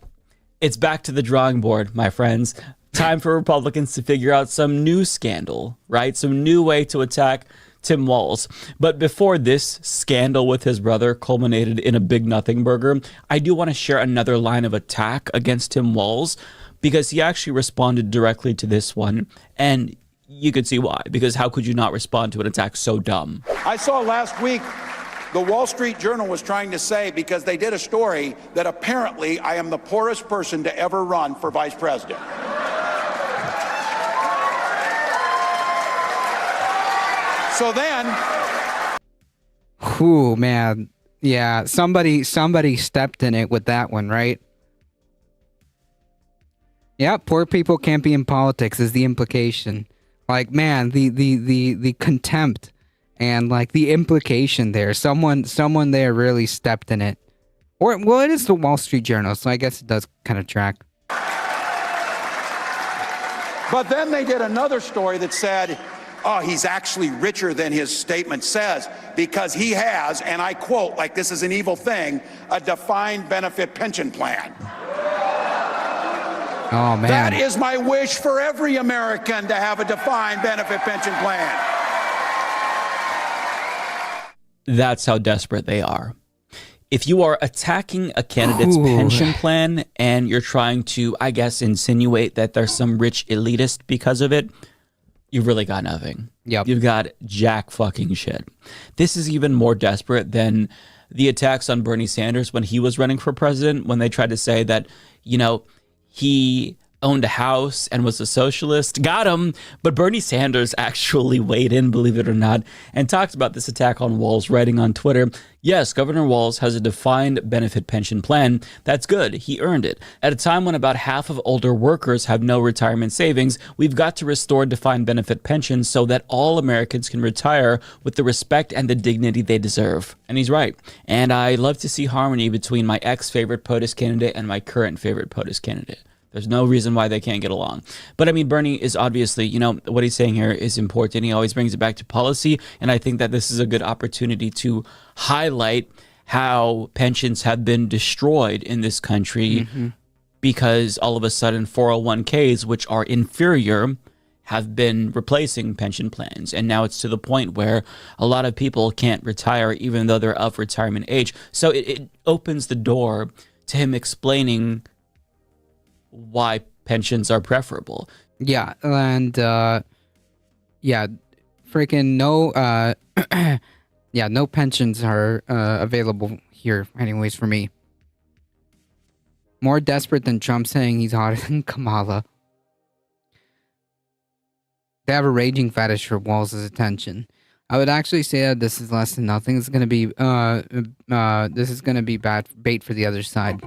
It's back to the drawing board, my friends. Time for Republicans to figure out some new scandal, right? Some new way to attack Tim Walz. But before this scandal with his brother culminated in a big nothing burger, I do want to share another line of attack against Tim Walz because he actually responded directly to this one. And you could see why, because how could you not respond to an attack so dumb? I saw last week the Wall Street Journal was trying to say, because they did a story, that apparently I am the poorest person to ever run for vice president. So then, Ooh, man. Yeah, somebody stepped in it with that one, right? Yeah, poor people can't be in politics is the implication. Like, man, the contempt and like the implication there. Someone there really stepped in it. Or, well, it is the Wall Street Journal, so I guess it does kind of track. but then they did another story that said, oh, he's actually richer than his statement says because he has, and I quote, like this is an evil thing, a defined benefit pension plan. Oh, man. That is my wish for every American to have a defined benefit pension plan. That's how desperate they are. If you are attacking a candidate's pension plan and you're trying to, I guess, insinuate that there's some rich elitist because of it, you've really got nothing. Yep. You've got jack fucking shit. This is even more desperate than the attacks on Bernie Sanders when he was running for president, when they tried to say that, you know, he owned a house and was a socialist. Got him. But Bernie Sanders actually weighed in, believe it or not, and talked about this attack on Walz, writing on Twitter, yes, Governor Walz has a defined benefit pension plan. That's good. He earned it. At a time when about half of older workers have no retirement savings, we've got to restore defined benefit pensions so that all Americans can retire with the respect and the dignity they deserve. And he's right. And I love to see harmony between my ex-favorite POTUS candidate and my current favorite POTUS candidate. There's no reason why they can't get along. But I mean, Bernie is obviously, what he's saying here is important. He always brings it back to policy. And I think that this is a good opportunity to highlight how pensions have been destroyed in this country because all of a sudden 401ks, which are inferior, have been replacing pension plans. And now it's to the point where a lot of people can't retire even though they're of retirement age. So it opens the door to him explaining why pensions are preferable. Yeah, and freaking no no pensions are available here anyways for me. More desperate than Trump saying he's hotter than Kamala. They have a raging fetish for Walz's attention. I would actually say that this is less than nothing. It's gonna be bad bait for the other side.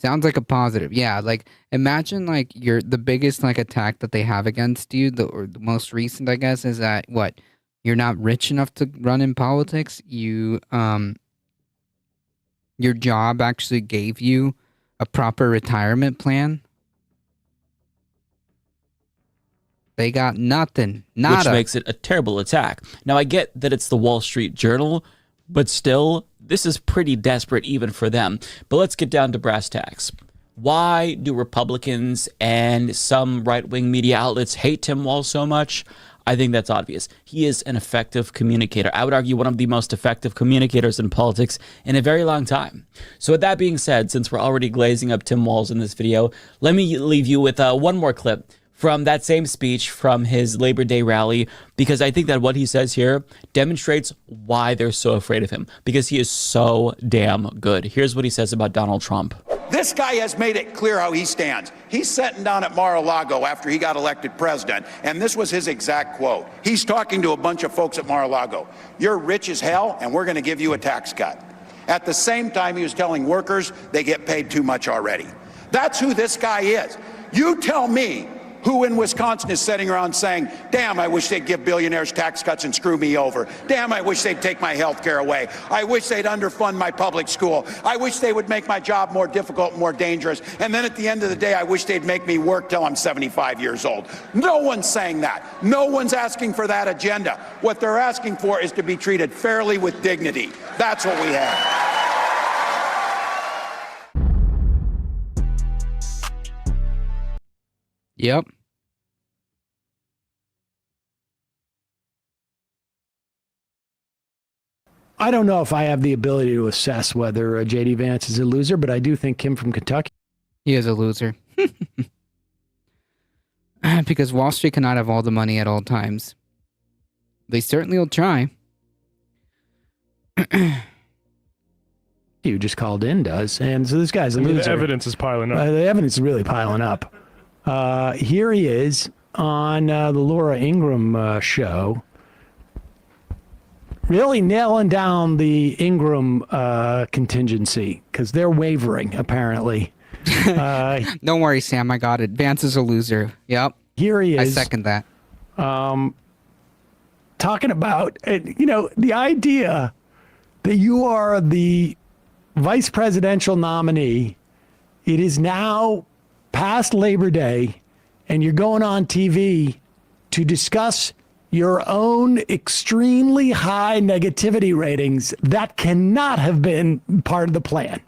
Sounds like a positive. Yeah, like imagine like you're the biggest like attack that they have against you, or the most recent, I guess, is that what? You're not rich enough to run in politics. You your job actually gave you a proper retirement plan. They got nothing. Nada. Which makes it a terrible attack. Now, I get that it's the Wall Street Journal, but still, this is pretty desperate even for them. But let's get down to brass tacks. Why do Republicans and some right-wing media outlets hate Tim Walz so much? I think that's obvious. He is an effective communicator. I would argue one of the most effective communicators in politics in a very long time. So with that being said, since we're already glazing up Tim Walz in this video, let me leave you with one more clip from that same speech from his Labor Day rally, because I think that what he says here demonstrates why they're so afraid of him, because he is so damn good. Here's what he says about Donald Trump. This guy has made it clear how he stands. He's sitting down at Mar-a-Lago after he got elected president, and this was his exact quote. He's talking to a bunch of folks at Mar-a-Lago. You're rich as hell, and we're going to give you a tax cut. At the same time, he was telling workers they get paid too much already. That's who this guy is. You tell me who in Wisconsin is sitting around saying, damn, I wish they'd give billionaires tax cuts and screw me over. Damn, I wish they'd take my health care away. I wish they'd underfund my public school. I wish they would make my job more difficult and more dangerous. And then at the end of the day, I wish they'd make me work till I'm 75 years old. No one's saying that. No one's asking for that agenda. What they're asking for is to be treated fairly with dignity. That's what we have. Yep. I don't know if I have the ability to assess whether J.D. Vance is a loser, but I do think Kim from Kentucky. He is a loser. Because Wall Street cannot have all the money at all times. They certainly will try. You just called in, does. And so this guy's a loser. The evidence is piling up. The evidence is really piling up. Here he is on the Laura Ingraham show, really nailing down the Ingraham contingency, because they're wavering, apparently. Don't worry, Sam. I got it. Vance is a loser. Yep. Here he is. I second that. Talking about, the idea that you are the vice presidential nominee. It is now past Labor Day, and you're going on TV to discuss your own extremely high negativity ratings. That cannot have been part of the plan.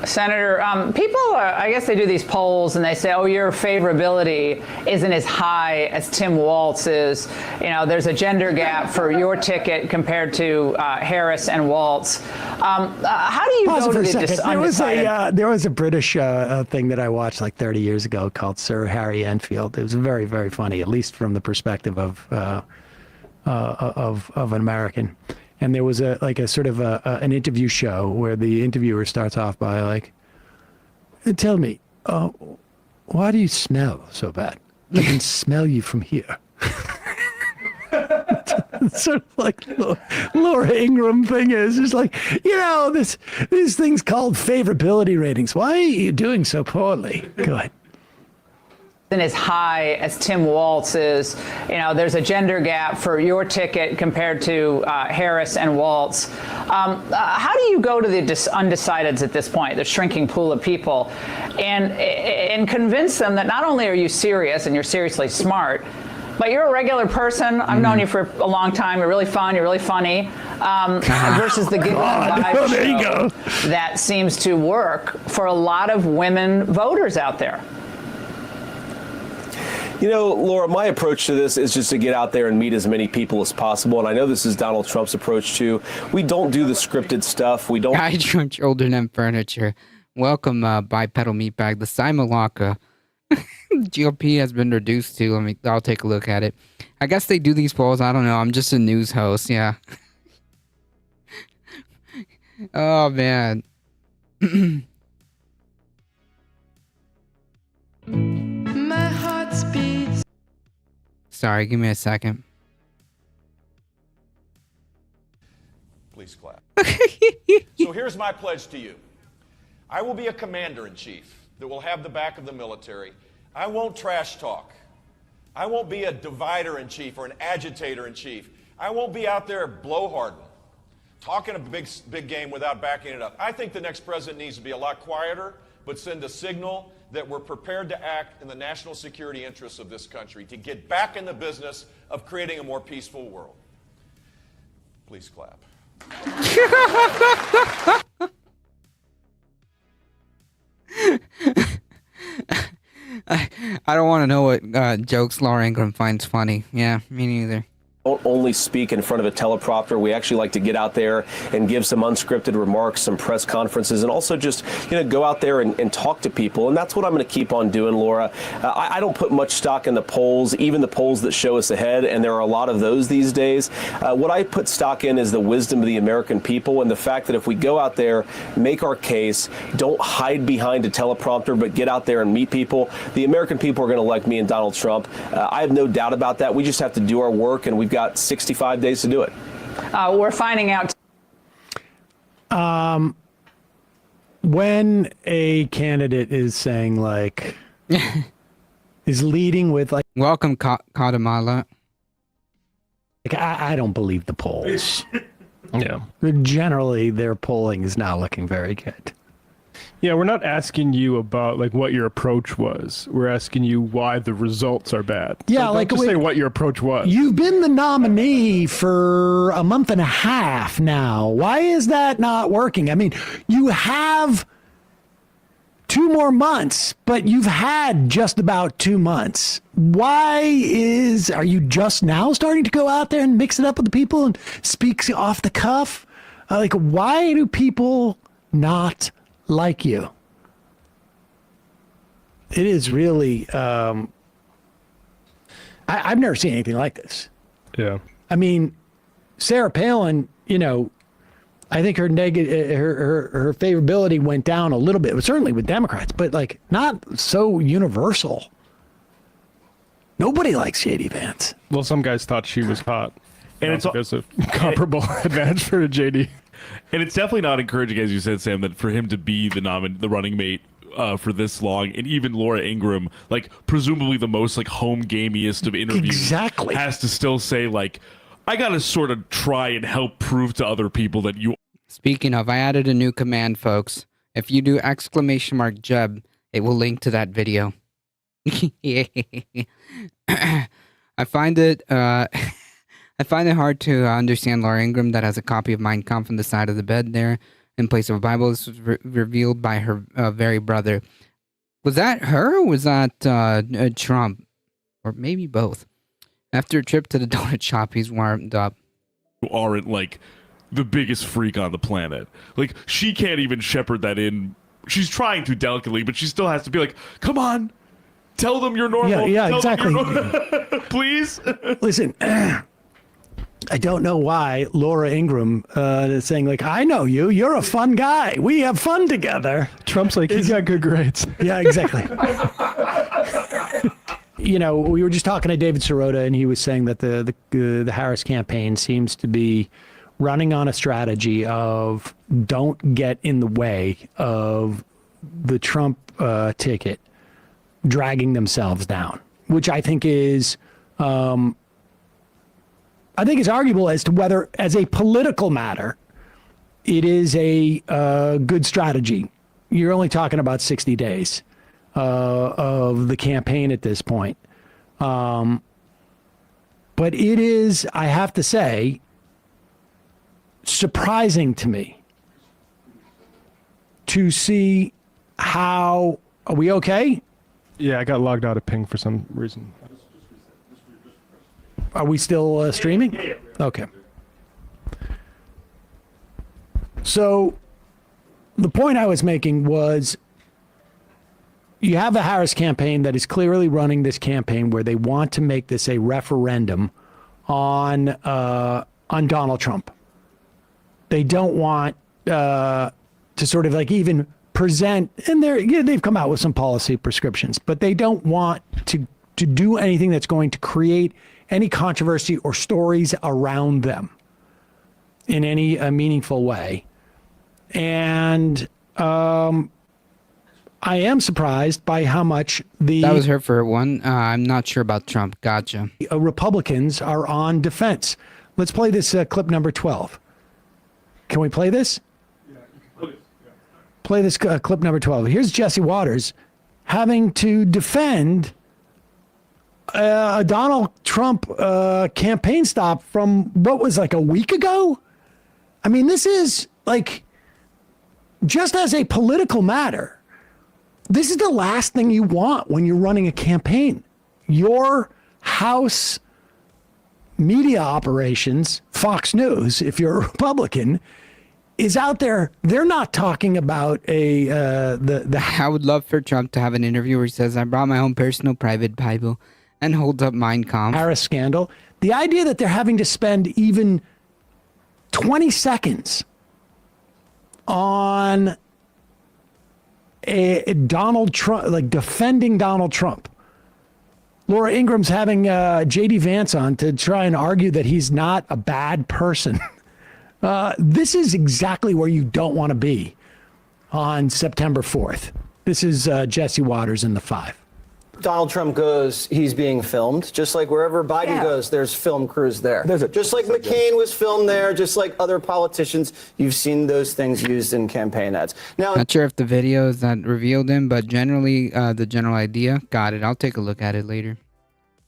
Senator, people are, I guess they do these polls and they say, oh, your favorability isn't as high as Tim Walz's. There's a gender gap for your ticket compared to Harris and Walz. How do you go to the undecided? There was a British thing that I watched like 30 years ago called Sir Harry Enfield. It was very, very funny, at least from the perspective of an American. And there was a sort of an interview show where the interviewer starts off by like, tell me, why do you smell so bad? I can smell you from here. It's sort of like Laura Ingraham thing is. It's like, these things called favorability ratings. Why are you doing so poorly? Go ahead. Isn't as high as Tim Walz is. There's a gender gap for your ticket compared to Harris and Walz. How do you go to the undecideds at this point, the shrinking pool of people, and convince them that not only are you serious and you're seriously smart, but you're a regular person. I've known you for a long time. You're really fun. You're really funny. Versus the giggling vibe show that seems to work for a lot of women voters out there. Laura, my approach to this is just to get out there and meet as many people as possible. And I know this is Donald Trump's approach too. We don't do the scripted stuff. We don't. Guide your children and furniture. Welcome, bipedal meatbag. The Simulacra. GOP has been reduced to. I'll take a look at it. I guess they do these polls. I don't know. I'm just a news host. Yeah. Oh man. My heart beats. Sorry, give me a second. Please clap. So here's my pledge to you. I will be a commander-in-chief that will have the back of the military. I won't trash talk. I won't be a divider-in-chief or an agitator-in-chief. I won't be out there blowharding, talking a big game without backing it up. I think the next president needs to be a lot quieter, but send a signal that we're prepared to act in the national security interests of this country, to get back in the business of creating a more peaceful world. Please clap. I don't want to know what jokes Laura Ingraham finds funny. Yeah, me neither. Don't only speak in front of a teleprompter. We actually like to get out there and give some unscripted remarks, some press conferences, and also just go out there and talk to people. And that's what I'm going to keep on doing, Laura. I don't put much stock in the polls, even the polls that show us ahead, and there are a lot of those these days. What I put stock in is the wisdom of the American people and the fact that if we go out there, make our case, don't hide behind a teleprompter, but get out there and meet people. The American people are going to elect me and Donald Trump. I have no doubt about that. We just have to do our work, and we've got 65 days to do it. We're finding out. When a candidate is saying is leading with welcome Katamala. I don't believe the polls. Yeah. Generally, their polling is not looking very good. Yeah, we're not asking you about what your approach was. We're asking you why the results are bad. Yeah, so just say what your approach was. You've been the nominee for a month and a half now. Why is that not working? I mean, you have 2 more months, but you've had just about 2 months. Are you just now starting to go out there and mix it up with the people and speak off the cuff? Why do people not like you? It is really I've never seen anything like this. Yeah. I mean, Sarah Palin, I think her her favorability went down a little bit, certainly with Democrats, but not so universal. Nobody likes JD Vance. Well, some guys thought she was hot. And it's a comparable advantage for JD. And it's definitely not encouraging, as you said, Sam, that for him to be the running mate for this long, and even Laura Ingraham, presumably the most home gamiest of interviews, exactly, has to still say I gotta sort of try and help prove to other people that you. Speaking of, I added a new command, folks. If you do !Jeb, it will link to that video. I find it hard to understand Laura Ingraham that has a copy of Mein Kampf on the side of the bed there in place of a Bible. This was revealed by her very brother. Was that her or was that Trump? Or maybe both. After a trip to the donut shop, he's warmed up. You aren't the biggest freak on the planet. She can't even shepherd that in. She's trying to delicately, but she still has to be come on. Tell them you're normal. Yeah, Tell exactly. Please. Listen, I don't know why Laura Ingraham is saying I know you. You're a fun guy. We have fun together. Trump's he got good grades. Yeah, exactly. you know, we were just talking to David Sirota, and he was saying that the Harris campaign seems to be running on a strategy of don't get in the way of the Trump ticket dragging themselves down, which I think is arguable as to whether, as a political matter, it is a good strategy. You're only talking about 60 days of the campaign at this point. But it is, I have to say, surprising to me to see how, are we okay? Yeah, I got logged out of Ping for some reason. Are we still streaming? Okay. So the point I was making was you have a Harris campaign that is clearly running this campaign where they want to make this a referendum on Donald Trump. They don't want to sort of like even present, and they've come out with some policy prescriptions, but they don't want to do anything that's going to create any controversy or stories around them in any meaningful way. And I am surprised by how much That was her for one. I'm not sure about Trump. Gotcha. Republicans are on defense. Let's play this clip number 12. Can we play this? Play this clip number 12. Here's Jesse Waters having to defend a Donald Trump campaign stop from what was like a week ago. I mean, this is like, just as a political matter, this is the last thing you want when you're running a campaign. Your House media operations, Fox News, if you're a Republican, is out there. They're not talking about I would love for Trump to have an interview where he says, "I brought my own personal private Bible," and holds up Mein Kampf. Harris scandal. The idea that they're having to spend even 20 seconds on a Donald Trump, like defending Donald Trump. Laura Ingram's having J.D. Vance on to try and argue that he's not a bad person. This is exactly where you don't want to be on September 4th. This is Jesse Waters in the 5. Donald Trump goes, he's being filmed. Just like wherever Biden goes, there's film crews there. Just like McCain was filmed there, just like other politicians, you've seen those things used in campaign ads. Now, Not sure if the videos that revealed him, but generally the general idea. Got it. I'll take a look at it later.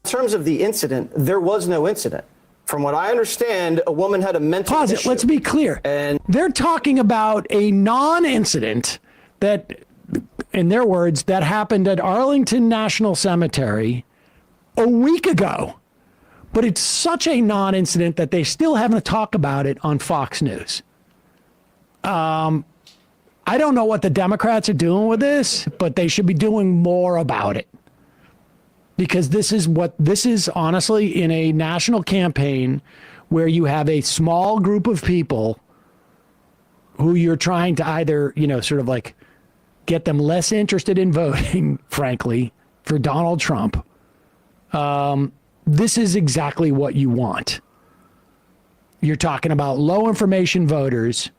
in terms of the incident, there was no incident. From what I understand, a woman had a mental Pause issue. it. Let's be clear. And they're talking about a non-incident that, in their words, that happened at Arlington National Cemetery a week ago. But it's such a non-incident that they still haven't talked about it on Fox News. I don't know what the Democrats are doing with this, but they should be doing more about it. Because this is honestly in a national campaign where you have a small group of people who you're trying to either, sort of like get them less interested in voting, frankly, for Donald Trump. This is exactly what you want. You're talking about low information voters,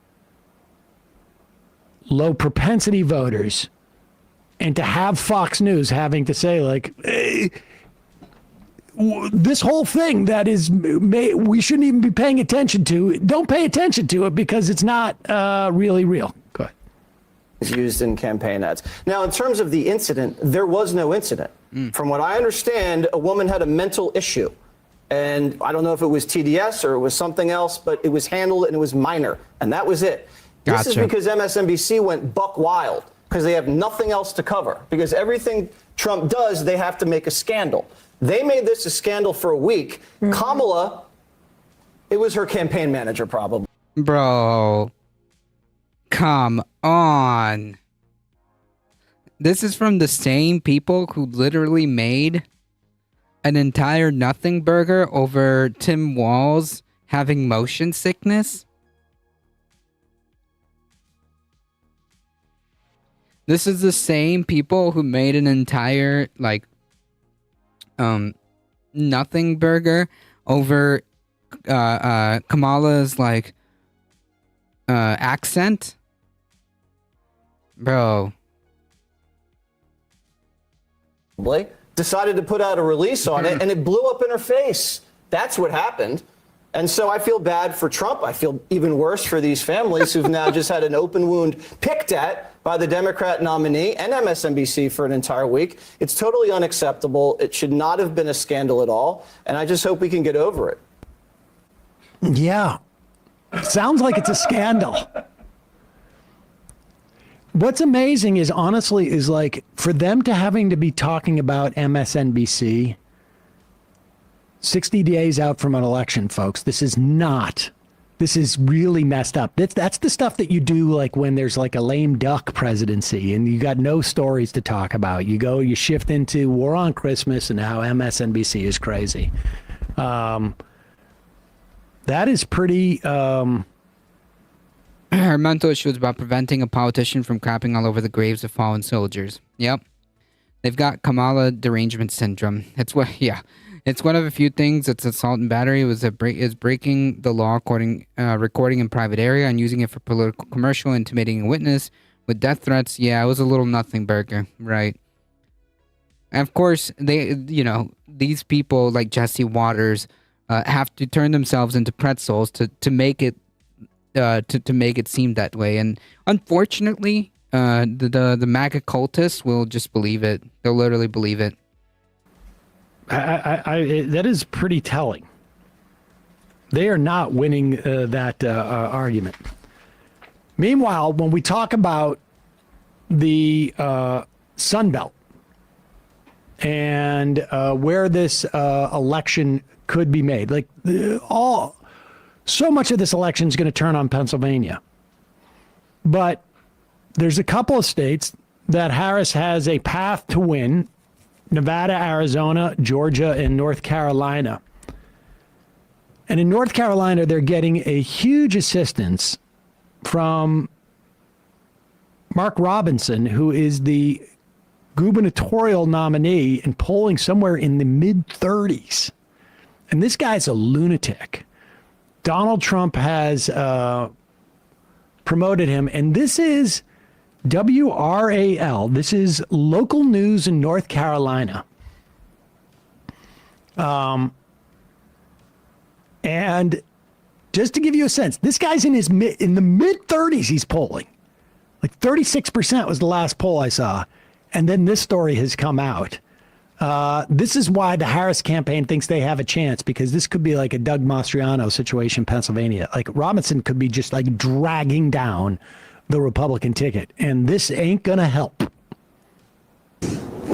low propensity voters, and to have Fox News having to say, like, hey, this whole thing that is, we shouldn't even be paying attention to, don't pay attention to it because it's not really real. Go ahead. It's used in campaign ads. Now, in terms of the incident, there was no incident. From what I understand, a woman had a mental issue. And I don't know if it was TDS or it was something else, but it was handled and it was minor. And that was it. This is because MSNBC went buck wild because they have nothing else to cover. Because everything Trump does, they have to make a scandal. They made this a scandal for a week. Kamala, it was her campaign manager probably. Bro, come on. This is from the same people who literally made an entire nothing burger over Tim Walz having motion sickness. This is the same people who made an entire, nothing burger over Kamala's like accent, bro. Decided to put out a release on it, and it blew up in her face. That's what happened. And so I feel bad for Trump. I feel even worse for these families who've now just had an open wound picked at by the Democrat nominee and MSNBC for an entire week. It's totally unacceptable. It should not have been a scandal at all. And I just hope we can get over it. Yeah. Sounds like it's a scandal. What's amazing is, honestly, is like for them to having to be talking about MSNBC 60 days out from an election, folks. This is really messed up. That's the stuff that you do like when there's like a lame duck presidency and you got no stories to talk about. You shift into War on Christmas and how MSNBC is crazy. That is pretty... Her mental issue is about preventing a politician from crapping all over the graves of fallen soldiers. Yep. They've got Kamala derangement syndrome. It's one of a few things. It's assault and battery. Is breaking the law, recording in private area and using it for political commercial, intimidating a witness with death threats. Yeah, it was a little nothing burger, right? And of course, these people like Jesse Waters have to turn themselves into pretzels to make it to make it seem that way. And unfortunately, the MAGA cultists will just believe it. They'll literally believe it. That is pretty telling. They are not winning that argument. Meanwhile, when we talk about the Sun Belt and where this election could be made, like so much of this election is going to turn on Pennsylvania. But there's a couple of states that Harris has a path to win: Nevada, Arizona, Georgia, and North Carolina. And in North Carolina, they're getting a huge assistance from Mark Robinson, who is the gubernatorial nominee and polling somewhere in the mid-30s. And this guy's a lunatic. Donald Trump has promoted him, and this is WRAL. This is local news in North Carolina. And just to give you a sense, this guy's in the mid-30s. He's polling like 36% was the last poll I saw, and then this story has come out. This is why the Harris campaign thinks they have a chance, because this could be like a Doug Mastriano situation in Pennsylvania. Like Robinson could be just like dragging down the Republican ticket, and this ain't gonna help.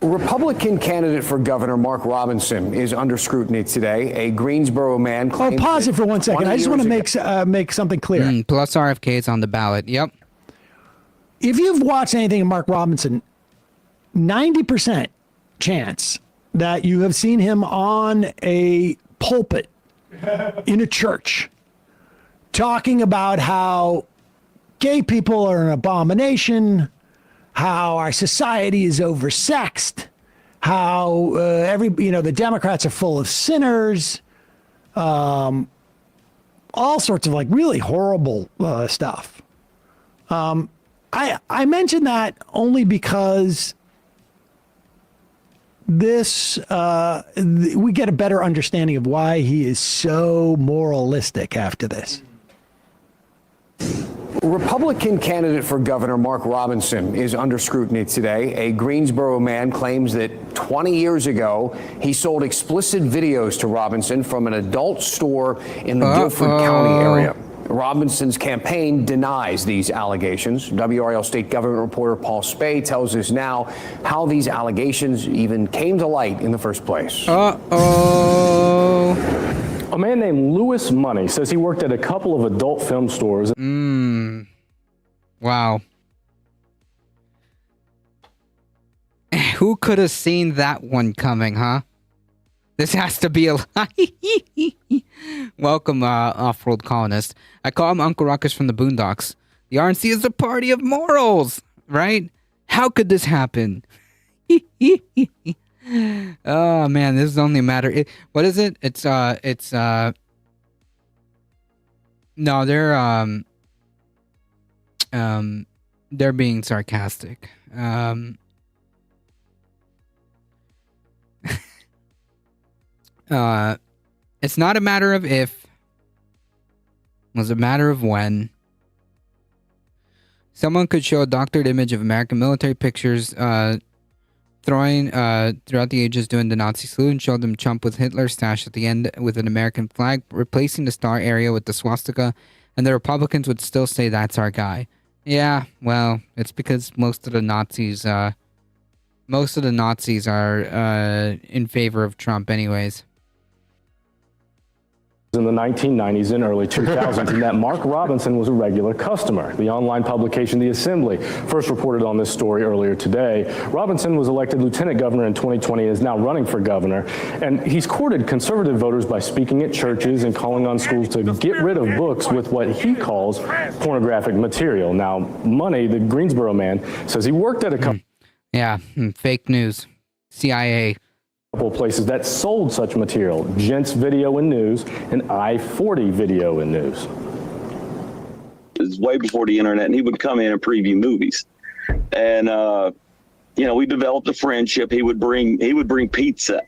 Republican candidate for governor Mark Robinson is under scrutiny today. A Greensboro man claims... Pause it for 1 second. I just want to make something clear. Plus RFK is on the ballot. Yep. If you've watched anything of Mark Robinson, 90% chance that you have seen him on a pulpit in a church talking about how gay people are an abomination, how our society is oversexed, how the Democrats are full of sinners, all sorts of like really horrible stuff. I mention that only because this we get a better understanding of why he is so moralistic after this. Republican candidate for governor Mark Robinson is under scrutiny today. A Greensboro man claims that 20 years ago, he sold explicit videos to Robinson from an adult store in the Guilford County area. Robinson's campaign denies these allegations. WRAL state government reporter Paul Spey tells us now how these allegations even came to light in the first place. A man named Louis Money says he worked at a couple of adult film stores. Wow. Who could have seen that one coming, huh? This has to be a lie. Welcome, off-road colonist. I call him Uncle Ruckus from the Boondocks. The RNC is the party of morals, right? How could this happen? Oh man, this is only a matter. What is it? No, they're being sarcastic. It's not a matter of if, it was a matter of when. Someone could show a doctored image of American military pictures throwing throughout the ages doing the Nazi salute and show them Trump with Hitler stashed at the end with an American flag, replacing the star area with the swastika, and the Republicans would still say that's our guy. Yeah, well, it's because most of the Nazis are in favor of Trump anyways. In the 1990s and early 2000s, and that Mark Robinson was a regular customer. The online publication The Assembly first reported on this story earlier today. Robinson was elected lieutenant governor in 2020 and is now running for governor, and he's courted conservative voters by speaking at churches and calling on schools to get rid of books with what he calls pornographic material. Now, Money, the Greensboro man, says he worked at a company. Yeah, fake news. CIA. Couple of places that sold such material: Gents Video and News and I-40 Video and News. It was way before the internet, and he would come in and preview movies. And we developed a friendship. He would bring pizza.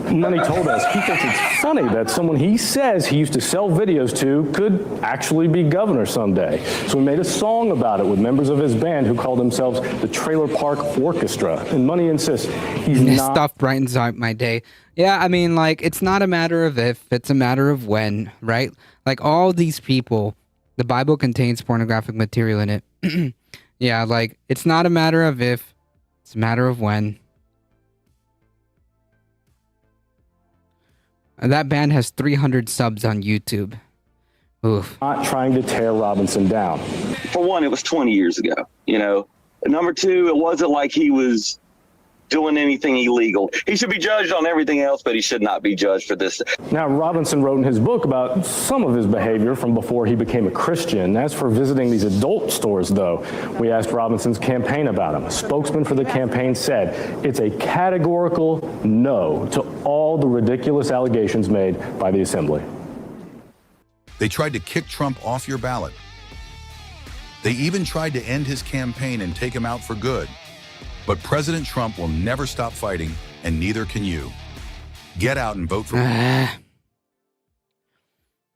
Money told us he thinks it's funny that someone he says he used to sell videos to could actually be governor someday. So we made a song about it with members of his band who called themselves the Trailer Park Orchestra. And Money insists he's This not. stuff brightens up my day. Yeah, I mean, like, it's not a matter of if, it's a matter of when, right? Like, all these people, the Bible contains pornographic material in it. Yeah, like, it's not a matter of if, it's a matter of when. And that band has 300 subs on YouTube. Oof. Not trying to tear Robinson down. For one, it was 20 years ago. Number two, it wasn't like he was doing anything illegal. He should be judged on everything else, but he should not be judged for this. Now, Robinson wrote in his book about some of his behavior from before he became a Christian. As for visiting these adult stores, though, we asked Robinson's campaign about him. A spokesman for the campaign said it's a categorical no to all the ridiculous allegations made by the Assembly. They tried to kick Trump off your ballot. They even tried to end his campaign and take him out for good. But President Trump will never stop fighting, and neither can you. Get out and vote for him.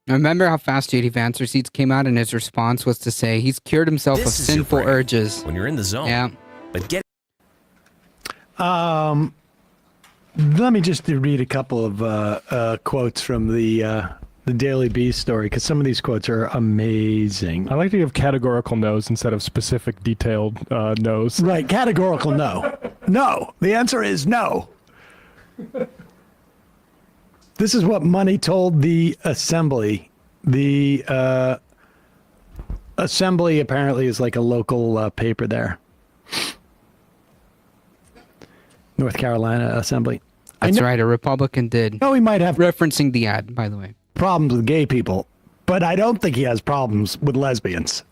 Remember how fast J.D. Vance receipts came out, and his response was to say he's cured himself of sinful urges. When you're in the zone. Yeah. But get. Let me just read a couple of quotes from the Daily Beast story, because some of these quotes are amazing. I like to give categorical no's instead of specific detailed no's. Right, categorical no. No. The answer is no. This is what Money told the Assembly. The Assembly apparently is like a local paper there. North Carolina Assembly. That's right, a Republican did. No, he might have. Referencing the ad, by the way. Problems with gay people, but I don't think he has problems with lesbians.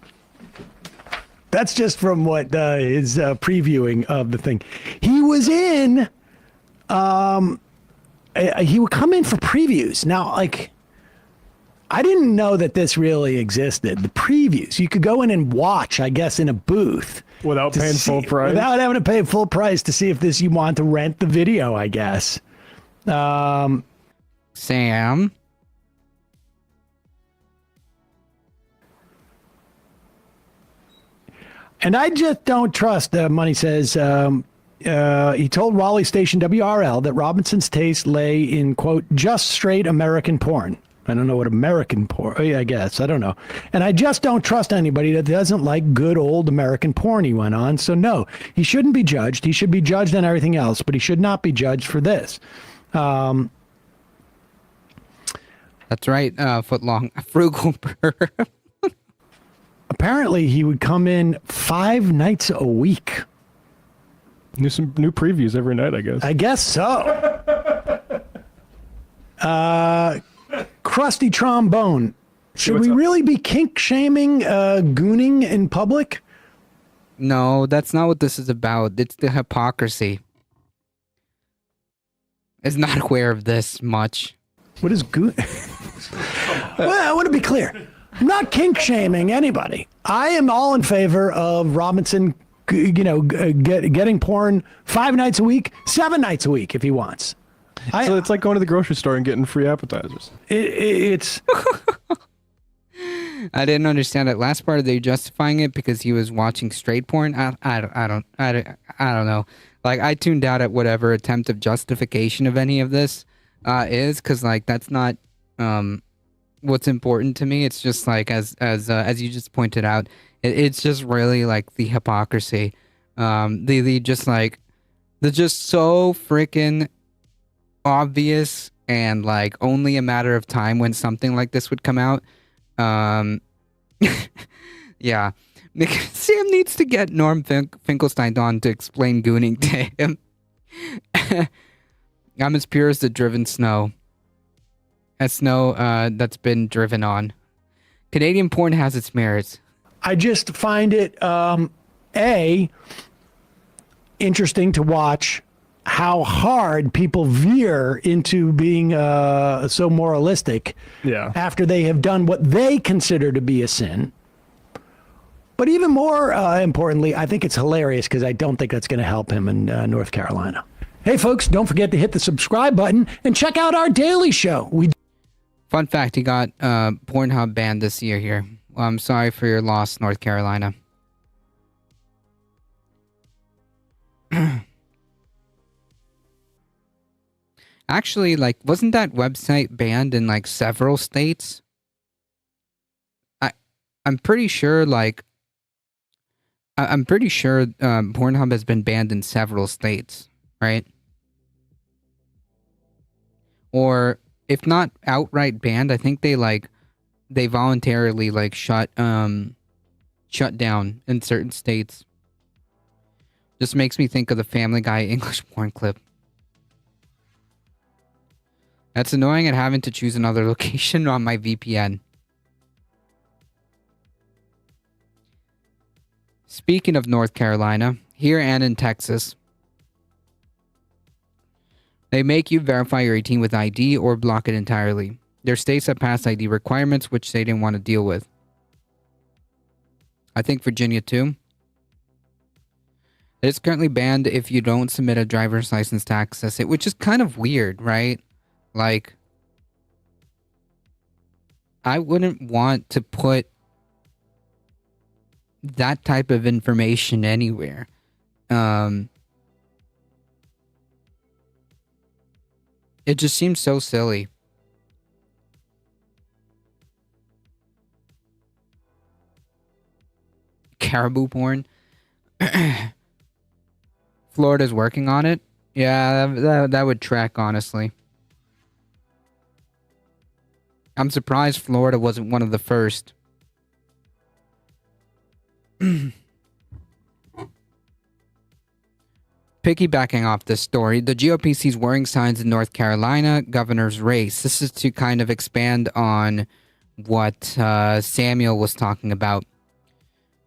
That's just from what his previewing of the thing. He was in, he would come in for previews. Now, like, I didn't know that this really existed. The previews, you could go in and watch, I guess, in a booth. Without paying full price? Without having to pay full price to see if you want to rent the video, I guess. Sam? And I just don't trust, Money says, he told Raleigh station WRL that Robinson's taste lay in, quote, just straight American porn. I don't know what American porn, I guess, I don't know. And I just don't trust anybody that doesn't like good old American porn, he went on. So no, he shouldn't be judged. He should be judged on everything else, but he should not be judged for this. That's right, footlong, frugal burr. Apparently, he would come in 5 nights a week. Some new previews every night, I guess. I guess so. Crusty Trombone. Should we really be kink shaming gooning in public? No, that's not what this is about. It's the hypocrisy. is not aware of this much. What is good? Well, I want to be clear. I'm not kink shaming anybody. I am all in favor of Robinson, getting porn 5 nights a week, 7 nights a week if he wants. So it's like going to the grocery store and getting free appetizers. It's. I didn't understand that last part. Are they justifying it because he was watching straight porn? I don't know. Like, I tuned out at whatever attempt of justification of any of this is, because like that's not what's important to me. It's just like as you just pointed out, it's just really like the hypocrisy. The just like the just so freaking obvious and like only a matter of time when something like this would come out. Yeah. Sam needs to get Norm Finkelstein on to explain gooning to him. I'm as pure as the driven snow. As snow that's been driven on. Canadian porn has its merits. I just find it, interesting to watch how hard people veer into being so moralistic after they have done what they consider to be a sin. But even more importantly, I think it's hilarious because I don't think that's going to help him in North Carolina. Hey, folks, don't forget to hit the subscribe button and check out our daily show. Fun fact, he got Pornhub banned this year here. Well, I'm sorry for your loss, North Carolina. Actually, like, wasn't that website banned in like several states? I'm pretty sure, like, I'm pretty sure Pornhub has been banned in several states, right? Or if not outright banned, I think they voluntarily like shut down in certain states. Just makes me think of the Family Guy English porn clip. That's annoying and having to choose another location on my VPN. Speaking of North Carolina, here and in Texas, they make you verify your 18 with ID or block it entirely. There are states that pass ID requirements, which they didn't want to deal with. I think Virginia too. It's currently banned if you don't submit a driver's license to access it, which is kind of weird, right? Like, I wouldn't want to put that type of information anywhere. It just seems so silly. Caribou porn. Florida's working on it. Yeah, that would track, honestly. I'm surprised Florida wasn't one of the first. Piggybacking off this story, the GOP sees worrying signs in North Carolina governor's race. This is to kind of expand on what Samuel was talking about.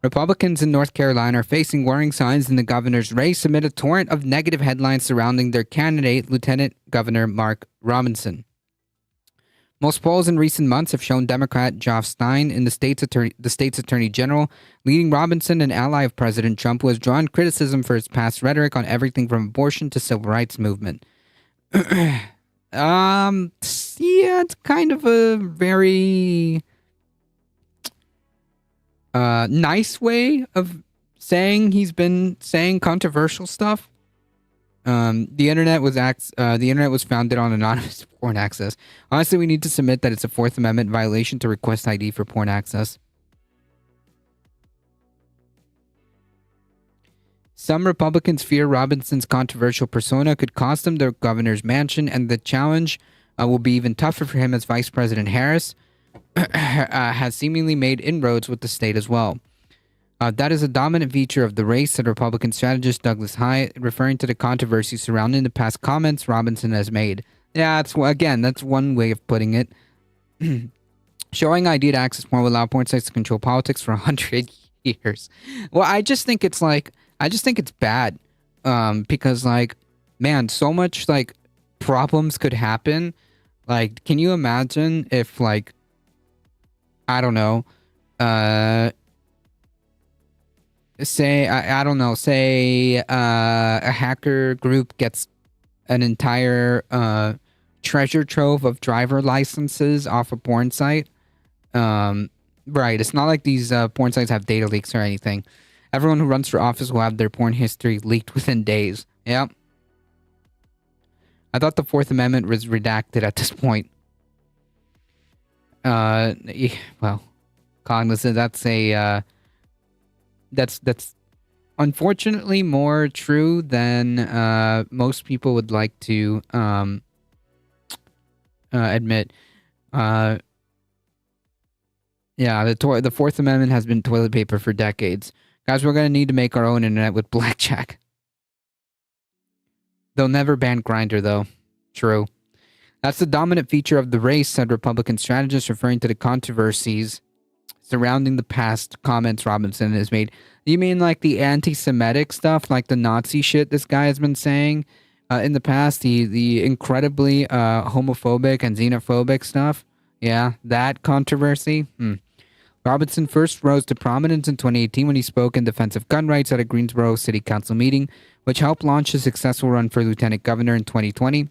Republicans in North Carolina are facing worrying signs in the governor's race amid a torrent of negative headlines surrounding their candidate, Lieutenant Governor Mark Robinson. Most polls in recent months have shown Democrat Geoff Stein in the state's attorney general, leading Robinson, an ally of President Trump, who has drawn criticism for his past rhetoric on everything from abortion to civil rights movement. Yeah, it's kind of a very nice way of saying he's been saying controversial stuff. The internet was founded on anonymous porn access. Honestly, we need to submit that it's a Fourth Amendment violation to request ID for porn access. Some Republicans fear Robinson's controversial persona could cost him the governor's mansion, and the challenge will be even tougher for him as Vice President Harris has seemingly made inroads with the state as well. That is a dominant feature of the race, said Republican strategist Douglas High, referring to the controversy surrounding the past comments Robinson has made. Yeah, that's one way of putting it. Showing ID to access porn will allow porn sites to control politics for 100 years. Well, I just think it's bad. Because, like, man, so much, like, problems could happen. Like, can you imagine if, like, I don't know, say a hacker group gets an entire treasure trove of driver licenses off a porn site. Right, it's not like these porn sites have data leaks or anything. Everyone who runs for office will have their porn history leaked within days. Yep. I thought the Fourth Amendment was redacted at this point. Well, cognizant, that's unfortunately more true than most people would like to admit. Yeah, the Fourth Amendment has been toilet paper for decades. Guys, we're going to need to make our own internet with blackjack. They'll never ban Grindr, though. True. That's the dominant feature of the race, said Republican strategists, referring to the controversies surrounding the past comments Robinson has made. You mean like the anti-Semitic stuff, like the Nazi shit this guy has been saying in the past? The incredibly homophobic and xenophobic stuff? Yeah, that controversy? Robinson first rose to prominence in 2018 when he spoke in defense of gun rights at a Greensboro City Council meeting, which helped launch his successful run for lieutenant governor in 2020.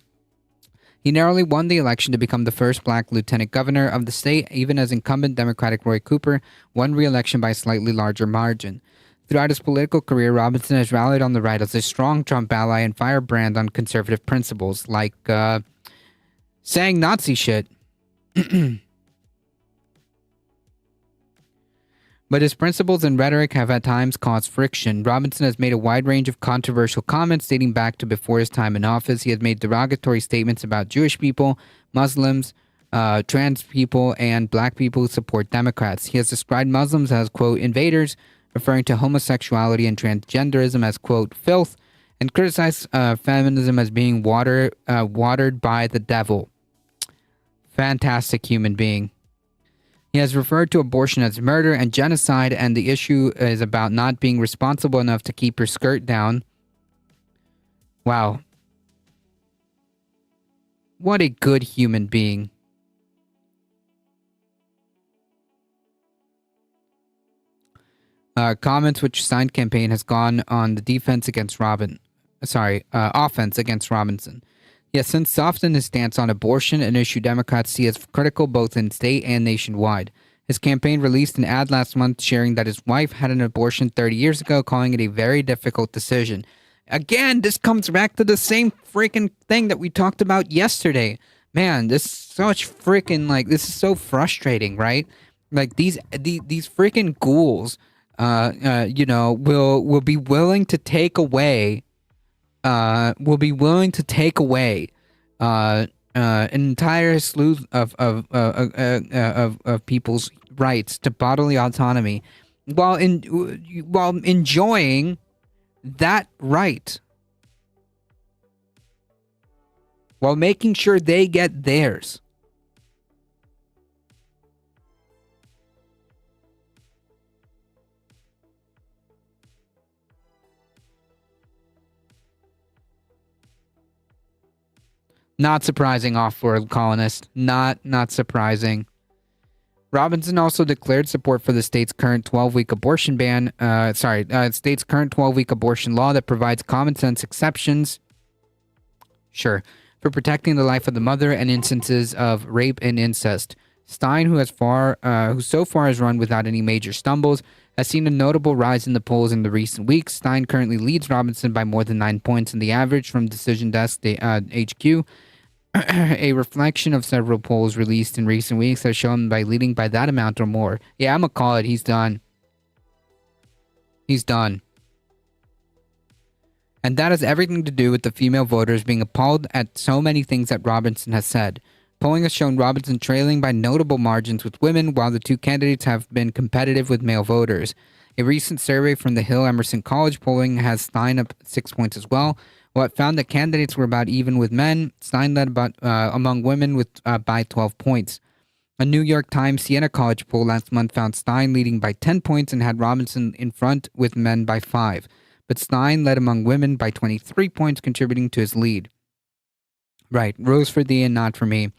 He narrowly won the election to become the first black lieutenant governor of the state, even as incumbent Democratic Roy Cooper won re-election by a slightly larger margin. Throughout his political career, Robinson has rallied on the right as a strong Trump ally and firebrand on conservative principles, like saying Nazi shit. But his principles and rhetoric have at times caused friction. Robinson has made a wide range of controversial comments dating back to before his time in office. He has made derogatory statements about Jewish people, Muslims, trans people, and black people who support Democrats. He has described Muslims as, quote, invaders, referring to homosexuality and transgenderism as, quote, filth, and criticized feminism as being watered by the devil. Fantastic human being. He has referred to abortion as murder and genocide, and the issue is about not being responsible enough to keep your skirt down. Wow. What a good human being. Comments which Stein campaign has gone on the offense against Robinson. He has since softened his stance on abortion, an issue Democrats see as critical both in state and nationwide. His campaign released an ad last month sharing that his wife had an abortion 30 years ago, calling it a very difficult decision. Again, this comes back to the same freaking thing that we talked about yesterday. Man, this is such freaking, like, this is so frustrating, right? Like, these freaking ghouls, will be willing to take away an entire slew of people's rights to bodily autonomy, while enjoying that right, while making sure they get theirs. Not surprising off-world colonist. Not surprising. Robinson also declared support for the state's current 12-week abortion ban. State's current 12-week abortion law that provides common-sense exceptions. Sure, for protecting the life of the mother and instances of rape and incest. Stein, who so far has run without any major stumbles, has seen a notable rise in the polls in the recent weeks. Stein currently leads Robinson by more than 9 points in the average from Decision Desk HQ. A reflection of several polls released in recent weeks has shown him by leading by that amount or more. Yeah, I'm gonna call it. He's done. He's done. And that has everything to do with the female voters being appalled at so many things that Robinson has said. Polling has shown Robinson trailing by notable margins with women, while the two candidates have been competitive with male voters. A recent survey from the Hill Emerson College polling has Stein up 6 points as well. While it found that candidates were about even with men, Stein led among women by 12 points. A New York Times Siena College poll last month found Stein leading by 10 points and had Robinson in front with men by 5. But Stein led among women by 23 points, contributing to his lead. Right. Rose for thee and not for me.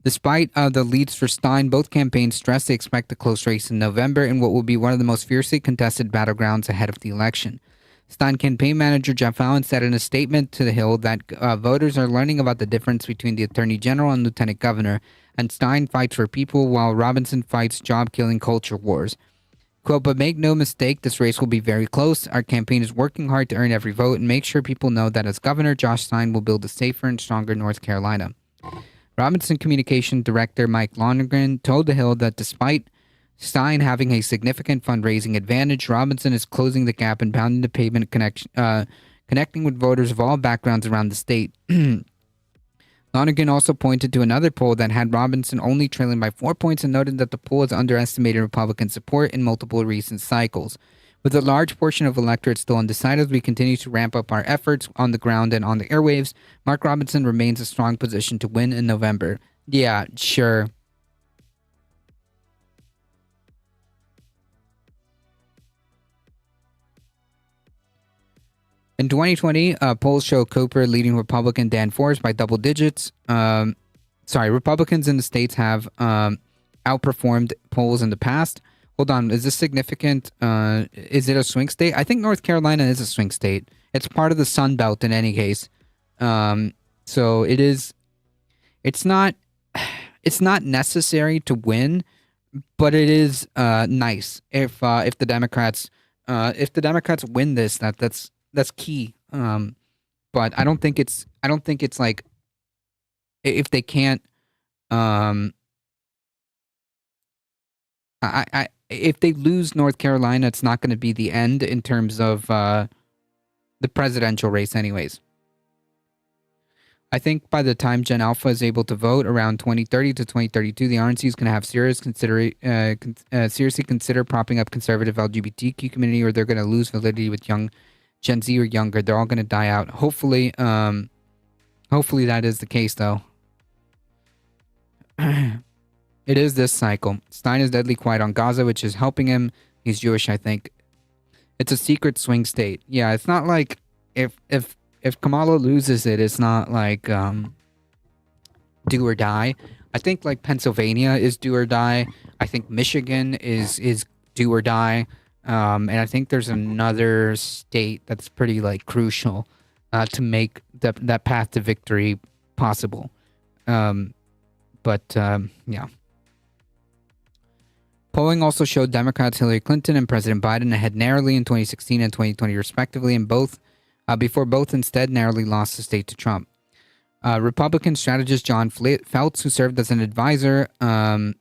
Despite the leads for Stein, both campaigns stress they expect a close race in November in what will be one of the most fiercely contested battlegrounds ahead of the election. Stein campaign manager Jeff Allen said in a statement to The Hill that voters are learning about the difference between the Attorney General and Lieutenant Governor, and Stein fights for people while Robinson fights job-killing culture wars. Quote, but make no mistake, this race will be very close. Our campaign is working hard to earn every vote and make sure people know that as governor, Josh Stein will build a safer and stronger North Carolina. Robinson Communication Director Mike Lonergan told The Hill that despite Stein having a significant fundraising advantage, Robinson is closing the gap and pounding the pavement connecting with voters of all backgrounds around the state. Lonergan also pointed to another poll that had Robinson only trailing by 4 points and noted that the poll has underestimated Republican support in multiple recent cycles. With a large portion of electorate still undecided, we continue to ramp up our efforts on the ground and on the airwaves. Mark Robinson remains a strong position to win in November. Yeah, sure. In 2020, polls show Cooper leading Republican Dan Forest by double digits. Republicans in the states have outperformed polls in the past. Hold on, is this significant? Is it a swing state? I think North Carolina is a swing state. It's part of the Sun Belt in any case. So it is. It's not necessary to win, but it is nice if the Democrats win this. That's key. But I don't think it's like if they can't if they lose North Carolina, it's not going to be the end in terms of the presidential race anyways. I think by the time Gen Alpha is able to vote around 2030 to 2032, the RNC is going to have seriously consider propping up conservative LGBTQ community, or they're going to lose validity with young Gen Z or younger. They're all going to die out. Hopefully that is the case, though. It is this cycle. Stein is deadly quiet on Gaza, which is helping him. He's Jewish, I think. It's a secret swing state. Yeah, it's not like if Kamala loses it, it's not like do or die. I think like Pennsylvania is do or die. I think Michigan is do or die. And I think there's another state that's pretty like crucial to make that path to victory possible. Yeah. Polling also showed Democrats Hillary Clinton and President Biden ahead narrowly in 2016 and 2020 respectively, and before both instead narrowly lost the state to Trump. Republican strategist John Feltz, who served as an advisor to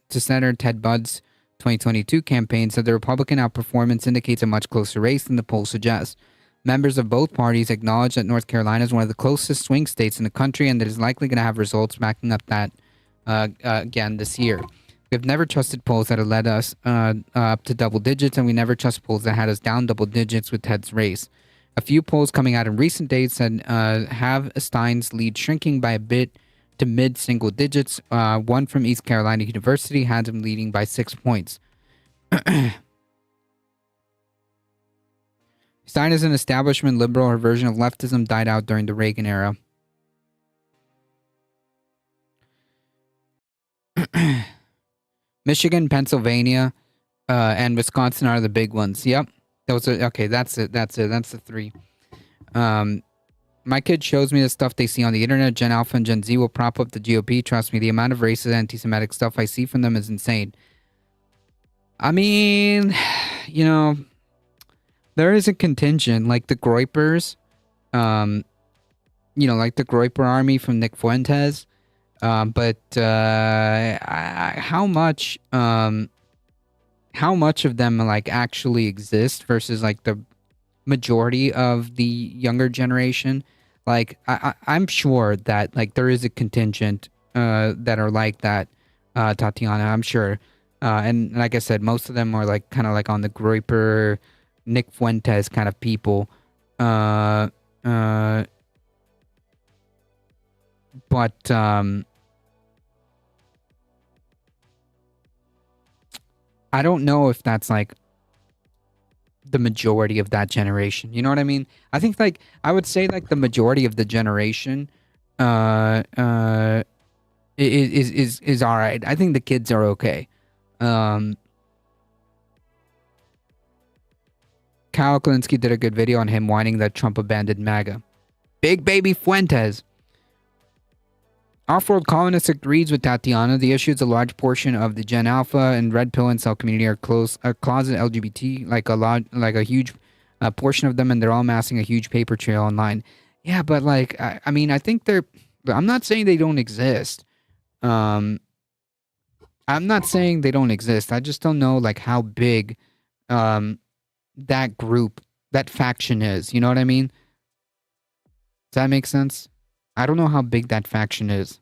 Senator Ted Budd's 2022 campaign, said the Republican outperformance indicates a much closer race than the poll suggests. Members of both parties acknowledge that North Carolina is one of the closest swing states in the country and that is likely going to have results backing up that again this year. We've never trusted polls that have led us up to double digits, and we never trust polls that had us down double digits with Ted's race. A few polls coming out in recent days said have Stein's lead shrinking by a bit to mid-single digits. One from East Carolina University had him leading by 6 points. Stein is an establishment liberal. Her version of leftism died out during the Reagan era. Michigan, Pennsylvania, and Wisconsin are the big ones. Yep. Those are okay. That's it. That's the three. My kid shows me the stuff they see on the internet. Gen Alpha and Gen Z will prop up the GOP. Trust me, the amount of racist, anti-Semitic stuff I see from them is insane. I mean, there is a contingent like the Groypers, like the Groyper army from Nick Fuentes. But how much of them like actually exist versus like the majority of the younger generation? Like I'm sure that like there is a contingent that are like that, Tatiana. I'm sure, and like I said, most of them are like kind of like on the Groyper, Nick Fuentes kind of people. But I don't know if that's like the majority of that generation. You know what I mean? I think like I would say like the majority of the generation is all right. I think the kids are okay. Kyle Klinsky did a good video on him whining that Trump abandoned MAGA. Big Baby Fuentes. Off-world colonist agrees with Tatiana. The issue is a large portion of the Gen Alpha and Red Pill and Cell community are closet LGBT, like a huge portion of them, and they're all amassing a huge paper trail online. Yeah, but like, I mean, I think I'm not saying they don't exist. I'm not saying they don't exist. I just don't know like how big that group, that faction is. You know what I mean? Does that make sense? I don't know how big that faction is.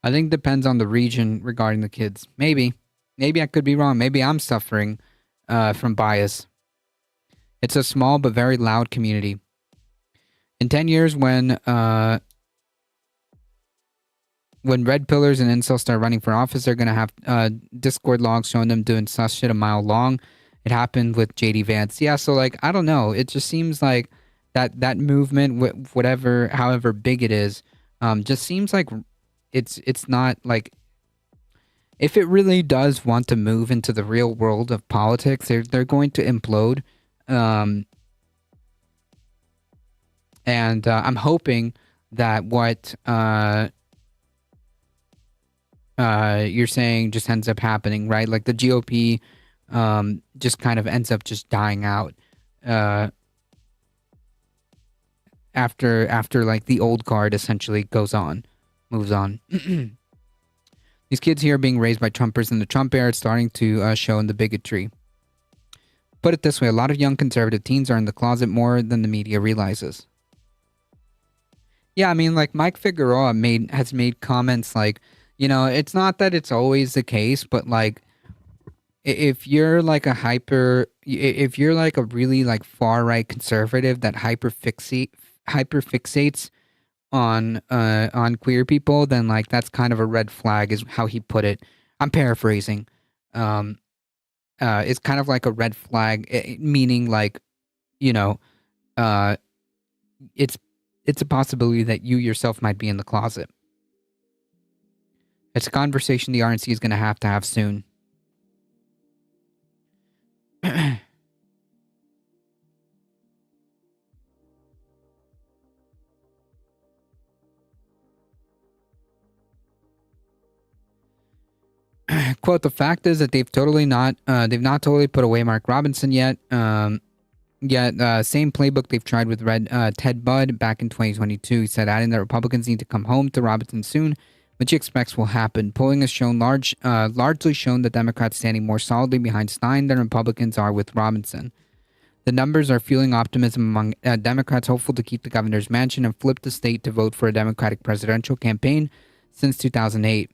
I think it depends on the region regarding the kids. Maybe I could be wrong. Maybe I'm suffering from bias. It's a small but very loud community. In 10 years, when red pillars and incels start running for office, they're going to have Discord logs showing them doing sus shit a mile long. It happened with JD Vance. Yeah, so like, I don't know. It just seems like that movement, however big it is, just seems like it's not like, if it really does want to move into the real world of politics, they're going to implode. And I'm hoping that what you're saying just ends up happening, right? Like the GOP just kind of ends up just dying out after like the old guard essentially moves on. These kids here are being raised by Trumpers in the Trump era. It's starting to show in the bigotry. Put it this way, a lot of young conservative teens are in the closet more than the media realizes. Yeah, I mean, like Mike Figueroa has made comments like, you know, it's not that it's always the case, but like, if you're like a really like far right conservative that hyper fixates on queer people, then like that's kind of a red flag, is how he put it. I'm paraphrasing. It's kind of like a red flag, meaning like, you know, it's a possibility that you yourself might be in the closet. It's a conversation the RNC is going to have soon. Quote, the fact is that they've not totally put away Mark Robinson yet. Same playbook they've tried with Ted Budd back in 2022. He said, adding that Republicans need to come home to Robinson soon, which he expects will happen. Polling has shown largely shown that Democrats standing more solidly behind Stein than Republicans are with Robinson. The numbers are fueling optimism among Democrats hopeful to keep the governor's mansion and flip the state to vote for a Democratic presidential campaign since 2008.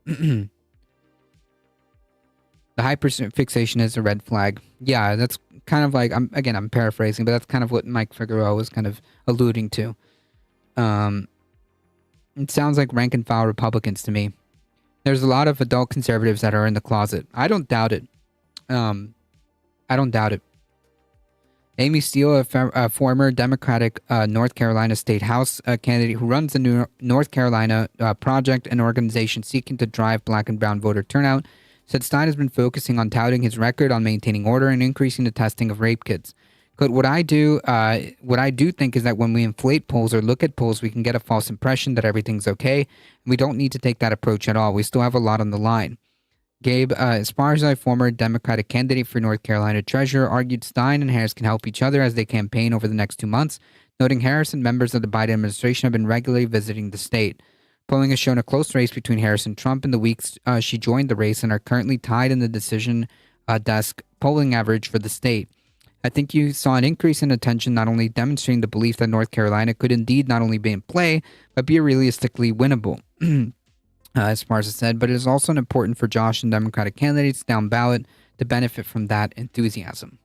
The hyperfixation is a red flag. Yeah, that's kind of like, I'm paraphrasing, but that's kind of what Mike Figueroa was kind of alluding to. It sounds like rank and file Republicans to me. There's a lot of adult conservatives that are in the closet. I don't doubt it. Amy Steele, a former Democratic North Carolina State House candidate who runs the New North Carolina Project, an organization seeking to drive black and brown voter turnout, said Stein has been focusing on touting his record on maintaining order and increasing the testing of rape kits. But what I do think is that when we inflate polls or look at polls, we can get a false impression that everything's okay. And we don't need to take that approach at all. We still have a lot on the line. Gabe Esparza, former Democratic candidate for North Carolina Treasurer, argued Stein and Harris can help each other as they campaign over the next 2 months, noting Harris and members of the Biden administration have been regularly visiting the state. Polling has shown a close race between Harris and Trump in the weeks she joined the race and are currently tied in the decision desk polling average for the state. I think you saw an increase in attention, not only demonstrating the belief that North Carolina could indeed not only be in play, but be realistically winnable, Esparza said, but it is also important for Josh and Democratic candidates down ballot to benefit from that enthusiasm.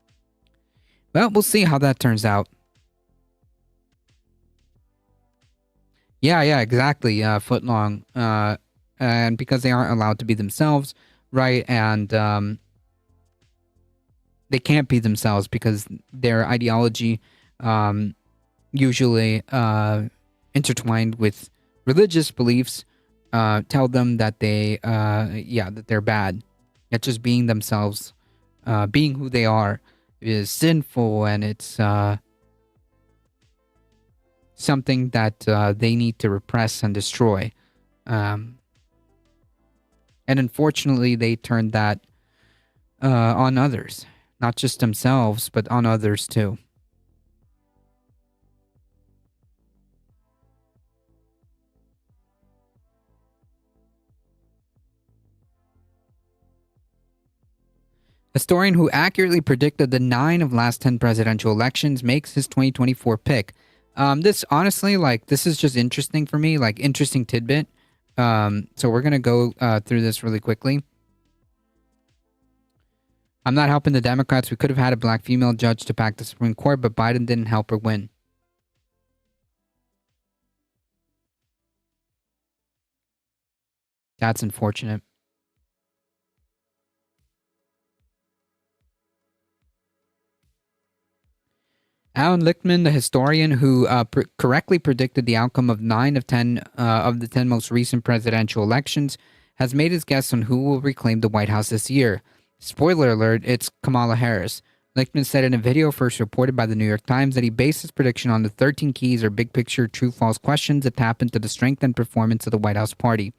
Well, we'll see how that turns out. Yeah, exactly. Foot long. And because they aren't allowed to be themselves, right? And they can't be themselves because their ideology, usually intertwined with religious beliefs, tell them that that they're bad. That just being themselves, being who they are, is sinful, and it's something that they need to repress and destroy. And unfortunately, they turn that on others, not just themselves, but on others too. Historian who accurately predicted the 9 of last 10 presidential elections makes his 2024 pick. This honestly, this is just interesting for me, interesting tidbit. So we're going to go through this really quickly. I'm not helping the Democrats. We could have had a black female judge to pack the Supreme Court, but Biden didn't help her win. That's unfortunate. Alan Lichtman, the historian who correctly predicted the outcome of 9 of 10 of the 10 most recent presidential elections, has made his guess on who will reclaim the White House this year. Spoiler alert, it's Kamala Harris. Lichtman said in a video first reported by the New York Times that he based his prediction on the 13 keys or big picture true-false questions that tap into the strength and performance of the White House party.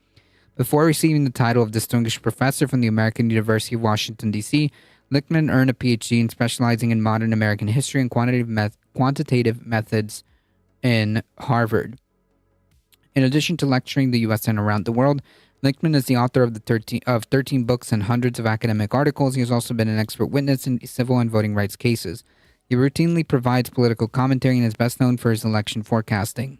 Before receiving the title of Distinguished Professor from the American University of Washington, D.C., Lichtman earned a PhD in specializing in modern American history and quantitative methods in Harvard. In addition to lecturing the U.S. and around the world, Lichtman is the author of 13 books and hundreds of academic articles. He has also been an expert witness in civil and voting rights cases. He routinely provides political commentary and is best known for his election forecasting.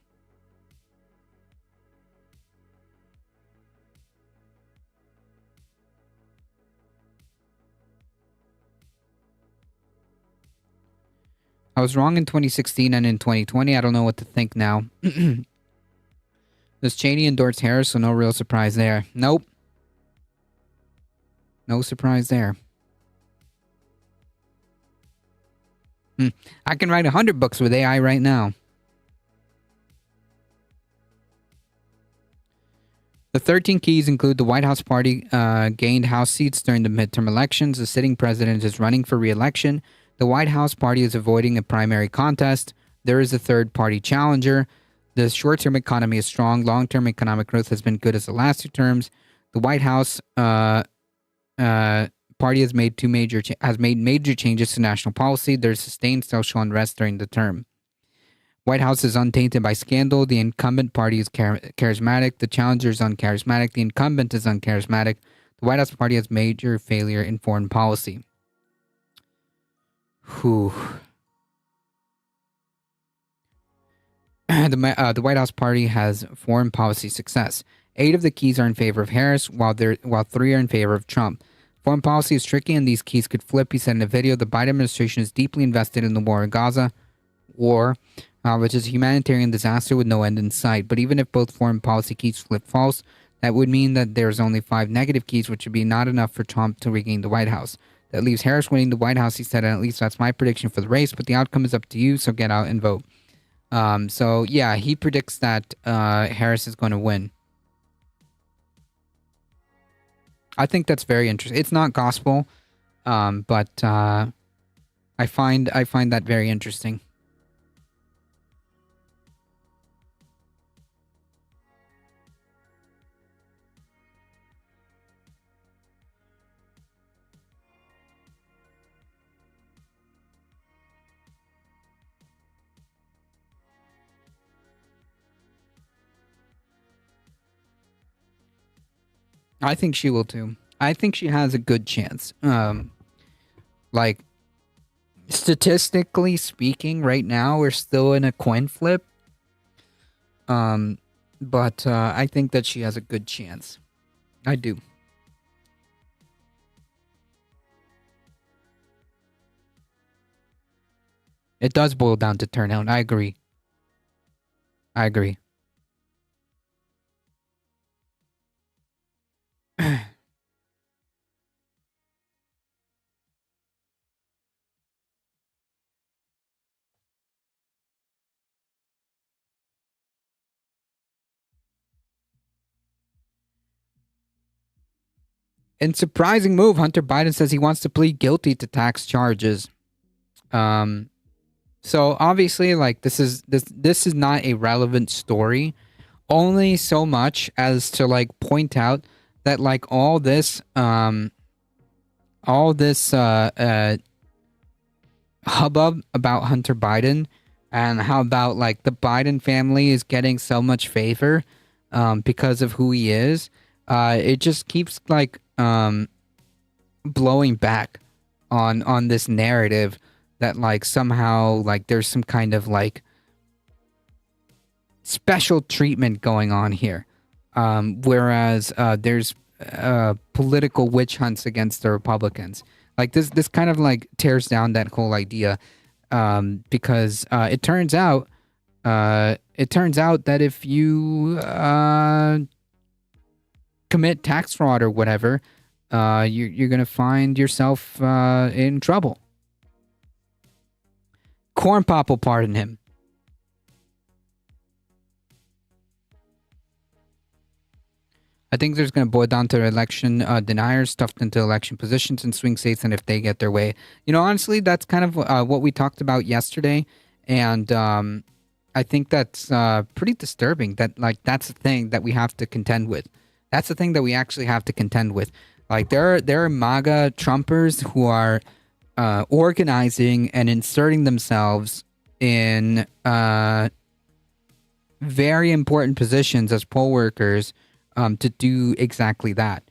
I was wrong in 2016 and in 2020. I don't know what to think now. Does Cheney endorse Harris, so no real surprise there? Nope. No surprise there. I can write 100 books with AI right now. The 13 keys include the White House party gained House seats during the midterm elections. The sitting president is running for re-election. The White House party is avoiding a primary contest. There is a third-party challenger. The short-term economy is strong. Long-term economic growth has been good as the last 2 terms. The White House party has made major changes to national policy. There's sustained social unrest during the term. White House is untainted by scandal. The incumbent party is charismatic. The challenger is uncharismatic. The incumbent is uncharismatic. The White House party has major failure in foreign policy. Whew. The White House party has foreign policy success. 8 of the keys are in favor of Harris, while 3 are in favor of Trump. Foreign policy is tricky, and these keys could flip. He said in a video, the Biden administration is deeply invested in the war in Gaza, which is a humanitarian disaster with no end in sight. But even if both foreign policy keys flip false, that would mean that there's only 5 negative keys, which would be not enough for Trump to regain the White House. That leaves Harris winning the White House, he said, and at least that's my prediction for the race, but the outcome is up to you, so get out and vote. So, yeah, he predicts that Harris is going to win. I think that's very interesting. It's not gospel, but I find that very interesting. I think she will too. I think she has a good chance. Statistically speaking, right now we're still in a coin flip. But I think that she has a good chance. I do. It does boil down to turnout. I agree. In surprising move, Hunter Biden says he wants to plead guilty to tax charges. So obviously, like this is not a relevant story, only so much as to like point out that like all this hubbub about Hunter Biden and how about like the Biden family is getting so much favor because of who he is. It just keeps like blowing back on this narrative that like somehow like there's some kind of like special treatment going on here, whereas there's political witch hunts against the Republicans. Like this kind of like tears down that whole idea, because it turns out that if you commit tax fraud or whatever, you're gonna find yourself in trouble. Corn Pop will pardon him. I think there's going to boil down to election deniers stuffed into election positions in swing states, and if they get their way. You know, honestly, that's kind of what we talked about yesterday, and I think that's pretty disturbing. That like that's the thing that we have to contend with. That's the thing that we actually have to contend with. Like there are MAGA Trumpers who are organizing and inserting themselves in very important positions as poll workers to do exactly that.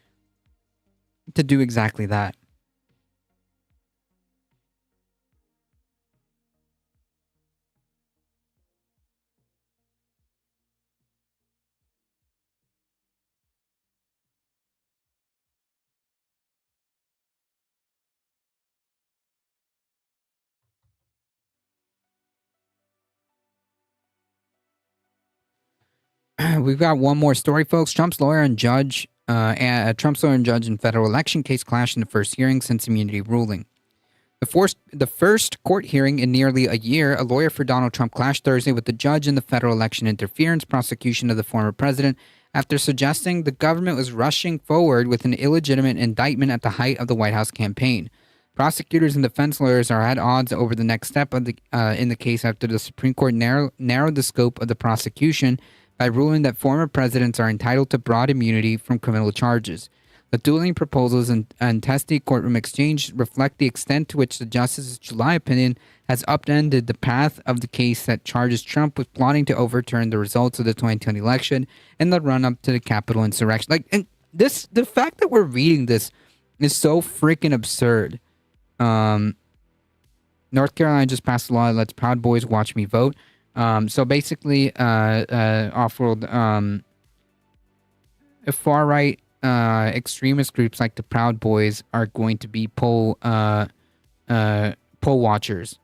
We've got one more story, folks. Trump's lawyer and judge in federal election case clashed in the first hearing since immunity ruling. The first court hearing in nearly a year, a lawyer for Donald Trump clashed Thursday with the judge in the federal election interference prosecution of the former president after suggesting the government was rushing forward with an illegitimate indictment at the height of the White House campaign. Prosecutors and defense lawyers are at odds over the next step of in the case after the Supreme Court narrowed the scope of the prosecution by ruling that former presidents are entitled to broad immunity from criminal charges. The dueling proposals and testy courtroom exchange reflect the extent to which the justice's July opinion has upended the path of the case that charges Trump with plotting to overturn the results of the 2020 election and the run-up to the Capitol insurrection. The fact that we're reading this is so freaking absurd. North Carolina just passed a law that lets Proud Boys watch me vote. So basically, off-world far-right extremist groups like the Proud Boys are going to be poll watchers.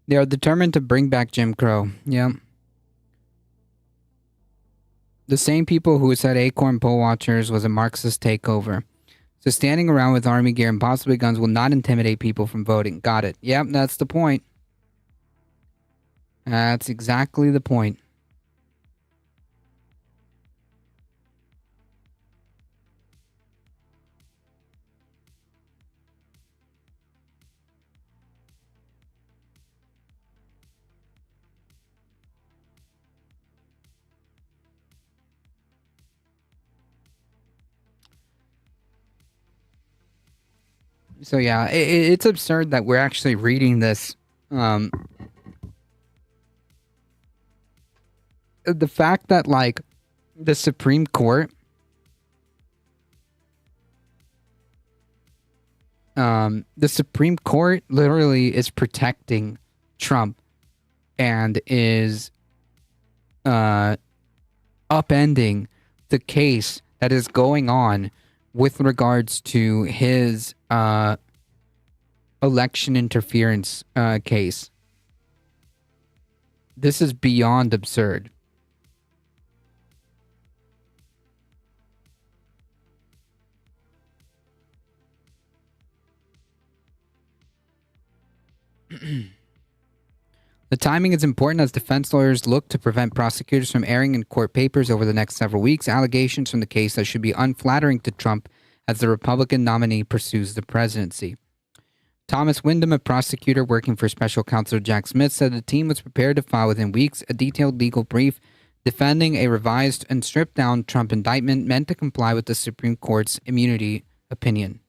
They are determined to bring back Jim Crow. Yeah. The same people who said Acorn poll watchers was a Marxist takeover. So standing around with army gear and possibly guns will not intimidate people from voting. Got it. Yep, that's the point. That's exactly the point. So yeah, it's absurd that we're actually reading this. The fact that like the Supreme Court the Supreme Court literally is protecting Trump and is upending the case that is going on with regards to his election interference case. This is beyond absurd. The timing is important as defense lawyers look to prevent prosecutors from airing in court papers over the next several weeks allegations from the case that should be unflattering to Trump as the Republican nominee pursues the presidency. Thomas Wyndham, a prosecutor working for special counsel Jack Smith, said the team was prepared to file within weeks a detailed legal brief defending a revised and stripped-down Trump indictment meant to comply with the Supreme Court's immunity opinion.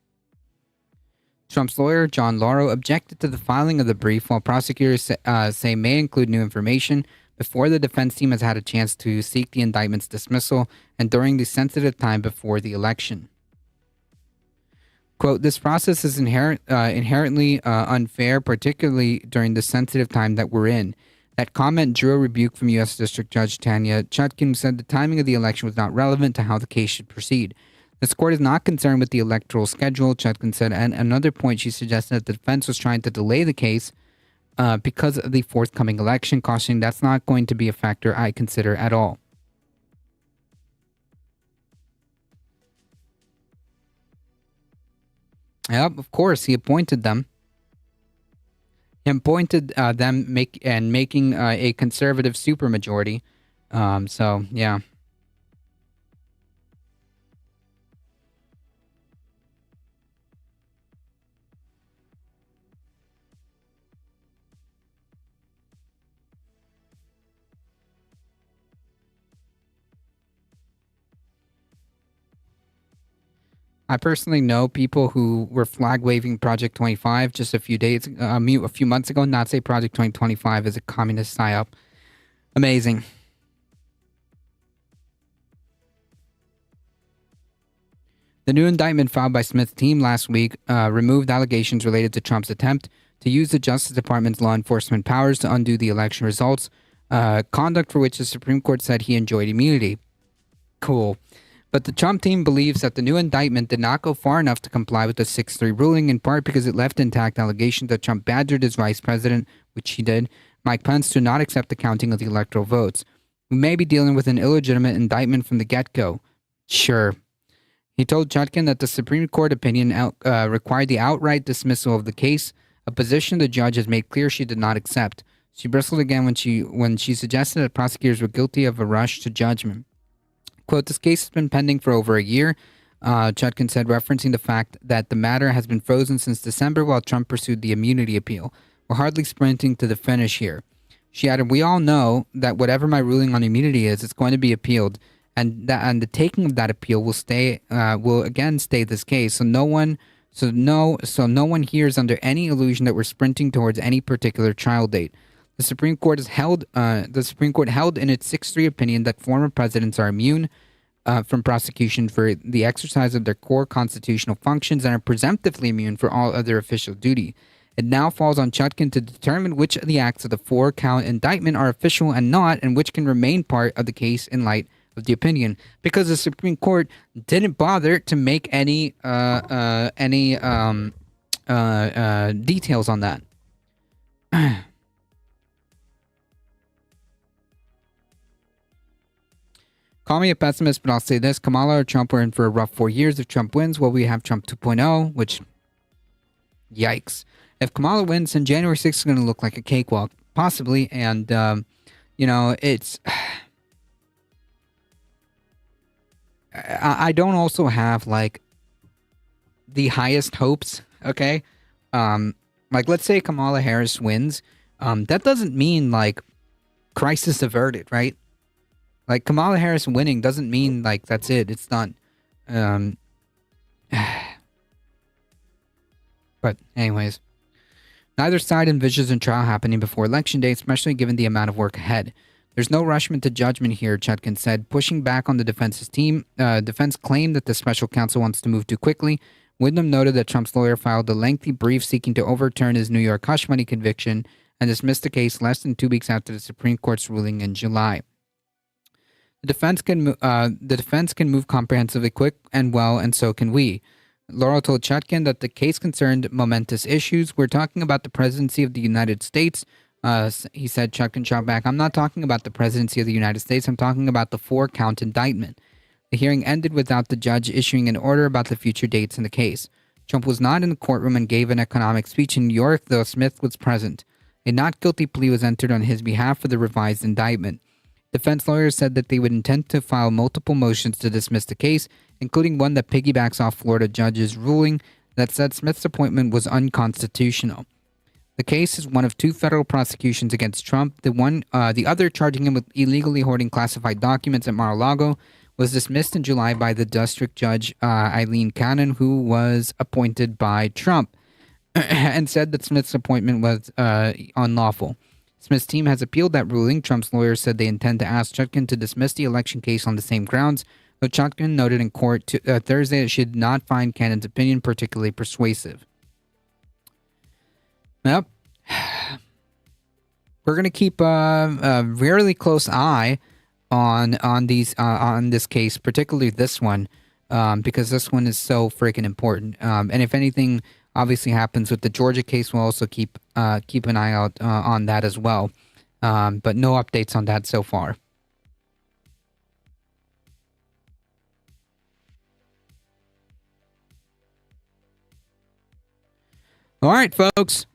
Trump's lawyer, John Lauro, objected to the filing of the brief, while prosecutors say may include new information before the defense team has had a chance to seek the indictment's dismissal and during the sensitive time before the election. Quote, this process is inherently unfair, particularly during the sensitive time that we're in. That comment drew a rebuke from U.S. District Judge Tanya Chutkan, who said the timing of the election was not relevant to how the case should proceed. This court is not concerned with the electoral schedule, Chutkan said, and another point she suggested that the defense was trying to delay the case because of the forthcoming election, cautioning that's not going to be a factor I consider at all. Yep, of course, he appointed them. He appointed them making a conservative supermajority. So, yeah. I personally know people who were flag waving Project 25 just a few months ago. Not say Project 2025 is a communist psyop. Amazing. The new indictment filed by Smith's team last week removed allegations related to Trump's attempt to use the Justice Department's law enforcement powers to undo the election results, conduct for which the Supreme Court said he enjoyed immunity. Cool. But the Trump team believes that the new indictment did not go far enough to comply with the 6-3 ruling, in part because it left intact allegations that Trump badgered his vice president, which he did, Mike Pence, to not accept the counting of the electoral votes. We may be dealing with an illegitimate indictment from the get-go. Sure. He told Chutkan that the Supreme Court opinion required the outright dismissal of the case, a position the judge has made clear she did not accept. She bristled again when she suggested that prosecutors were guilty of a rush to judgment. Quote, this case has been pending for over a year, Chutkan said, referencing the fact that the matter has been frozen since December while Trump pursued the immunity appeal. We're hardly sprinting to the finish here. She added, we all know that whatever my ruling on immunity is, it's going to be appealed, and the taking of that appeal will again stay this case. So no one here is under any illusion that we're sprinting towards any particular trial date. The Supreme Court held in its 6-3 opinion that former presidents are immune from prosecution for the exercise of their core constitutional functions and are presumptively immune for all other official duty. It now falls on Chutkan to determine which of the acts of the 4-count indictment are official and not, and which can remain part of the case in light of the opinion, because the Supreme Court didn't bother to make any details on that. Call me a pessimist, but I'll say this. Kamala or Trump are in for a rough 4 years. If Trump wins, well, we have Trump 2.0, which, yikes. If Kamala wins, then January 6th is going to look like a cakewalk, possibly. And, it's... I don't also have, the highest hopes, okay? Let's say Kamala Harris wins. That doesn't mean, crisis averted, right? Kamala Harris winning doesn't mean, that's it. It's not, But, anyways. Neither side envisions a trial happening before Election Day, especially given the amount of work ahead. There's no rushment to judgment here, Chutkan said, pushing back on the defense's team. Defense claimed that the special counsel wants to move too quickly, Windham noted that Trump's lawyer filed a lengthy brief seeking to overturn his New York hush money conviction and dismissed the case less than 2 weeks after the Supreme Court's ruling in July. The defense can move comprehensively quick and well, and so can we. Laurel told Chutkan that the case concerned momentous issues. We're talking about the presidency of the United States. He said, Chutkan shot back, I'm not talking about the presidency of the United States. I'm talking about the 4-count indictment. The hearing ended without the judge issuing an order about the future dates in the case. Trump was not in the courtroom and gave an economic speech in New York, though Smith was present. A not guilty plea was entered on his behalf for the revised indictment. Defense lawyers said that they would intend to file multiple motions to dismiss the case, including one that piggybacks off Florida judge's ruling that said Smith's appointment was unconstitutional. The case is one of 2 federal prosecutions against Trump. The other, charging him with illegally hoarding classified documents at Mar-a-Lago, was dismissed in July by the district judge Eileen Cannon, who was appointed by Trump, and said that Smith's appointment was unlawful. Smith's team has appealed that ruling. Trump's lawyers said they intend to ask Chutkan to dismiss the election case on the same grounds, though Chutkan noted in court Thursday that she did not find Cannon's opinion particularly persuasive. Well, we're going to keep a really close eye on this case, particularly this one, because this one is so freaking important. And if anything obviously happens with the Georgia case, we'll also keep an eye out on that as well. But no updates on that so far. All right, folks.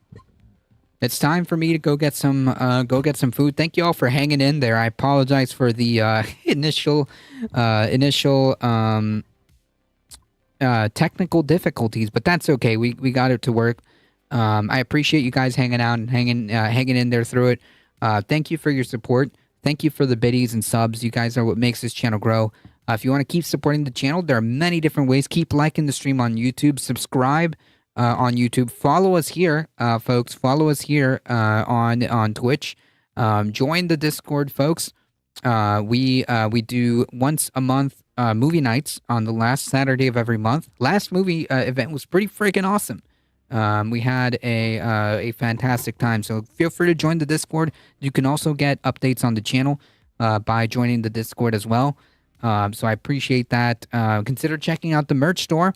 It's time for me to go get some food. Thank you all for hanging in there. I apologize for the initial technical difficulties, but that's okay. We got it to work. I appreciate you guys hanging out and hanging in there through it. Thank you for your support. Thank you for the biddies and subs. You guys are what makes this channel grow. If you want to keep supporting the channel, there are many different ways. Keep liking the stream on YouTube. Subscribe on YouTube. Follow us here, folks. Follow us here on Twitch. Join the Discord, folks. We do once a month movie nights on the last Saturday of every month. Last movie event was pretty freaking awesome. We had a fantastic time. So feel free to join the Discord. You can also get updates on the channel by joining the Discord as well. So I appreciate that. Consider checking out the merch store.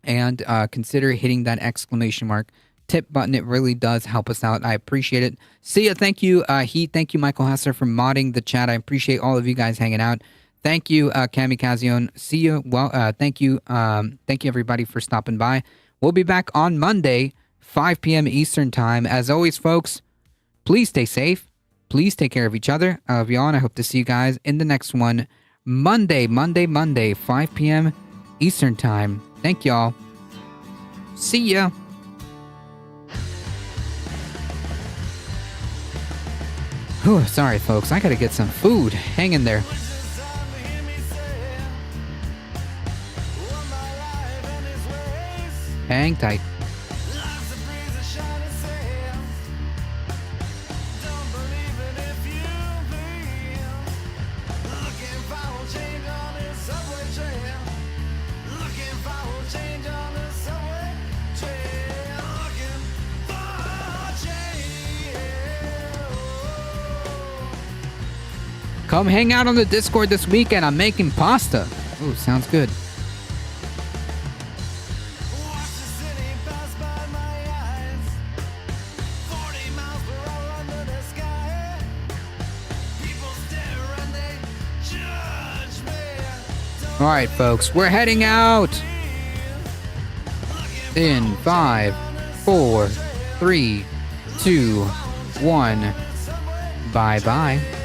And consider hitting that exclamation mark tip button. It really does help us out. I appreciate it. See ya. Thank you, Heat. Thank you, Michael Hesser, for modding the chat. I appreciate all of you guys hanging out. Thank you, Kamikazion. See you. Well, thank you, everybody, for stopping by. We'll be back on Monday, 5 p.m. Eastern time. As always, folks, please stay safe. Please take care of each other. I love you all, and I hope to see you guys in the next one. Monday, 5 p.m. Eastern time. Thank y'all. See ya. Whew, sorry, folks. I gotta get some food. Hang in there. Hang tight. Come hang out on the Discord this weekend. I'm making pasta. Ooh, sounds good. All right, folks, we're heading out in 5, 4, 3, 2, 1. Bye-bye.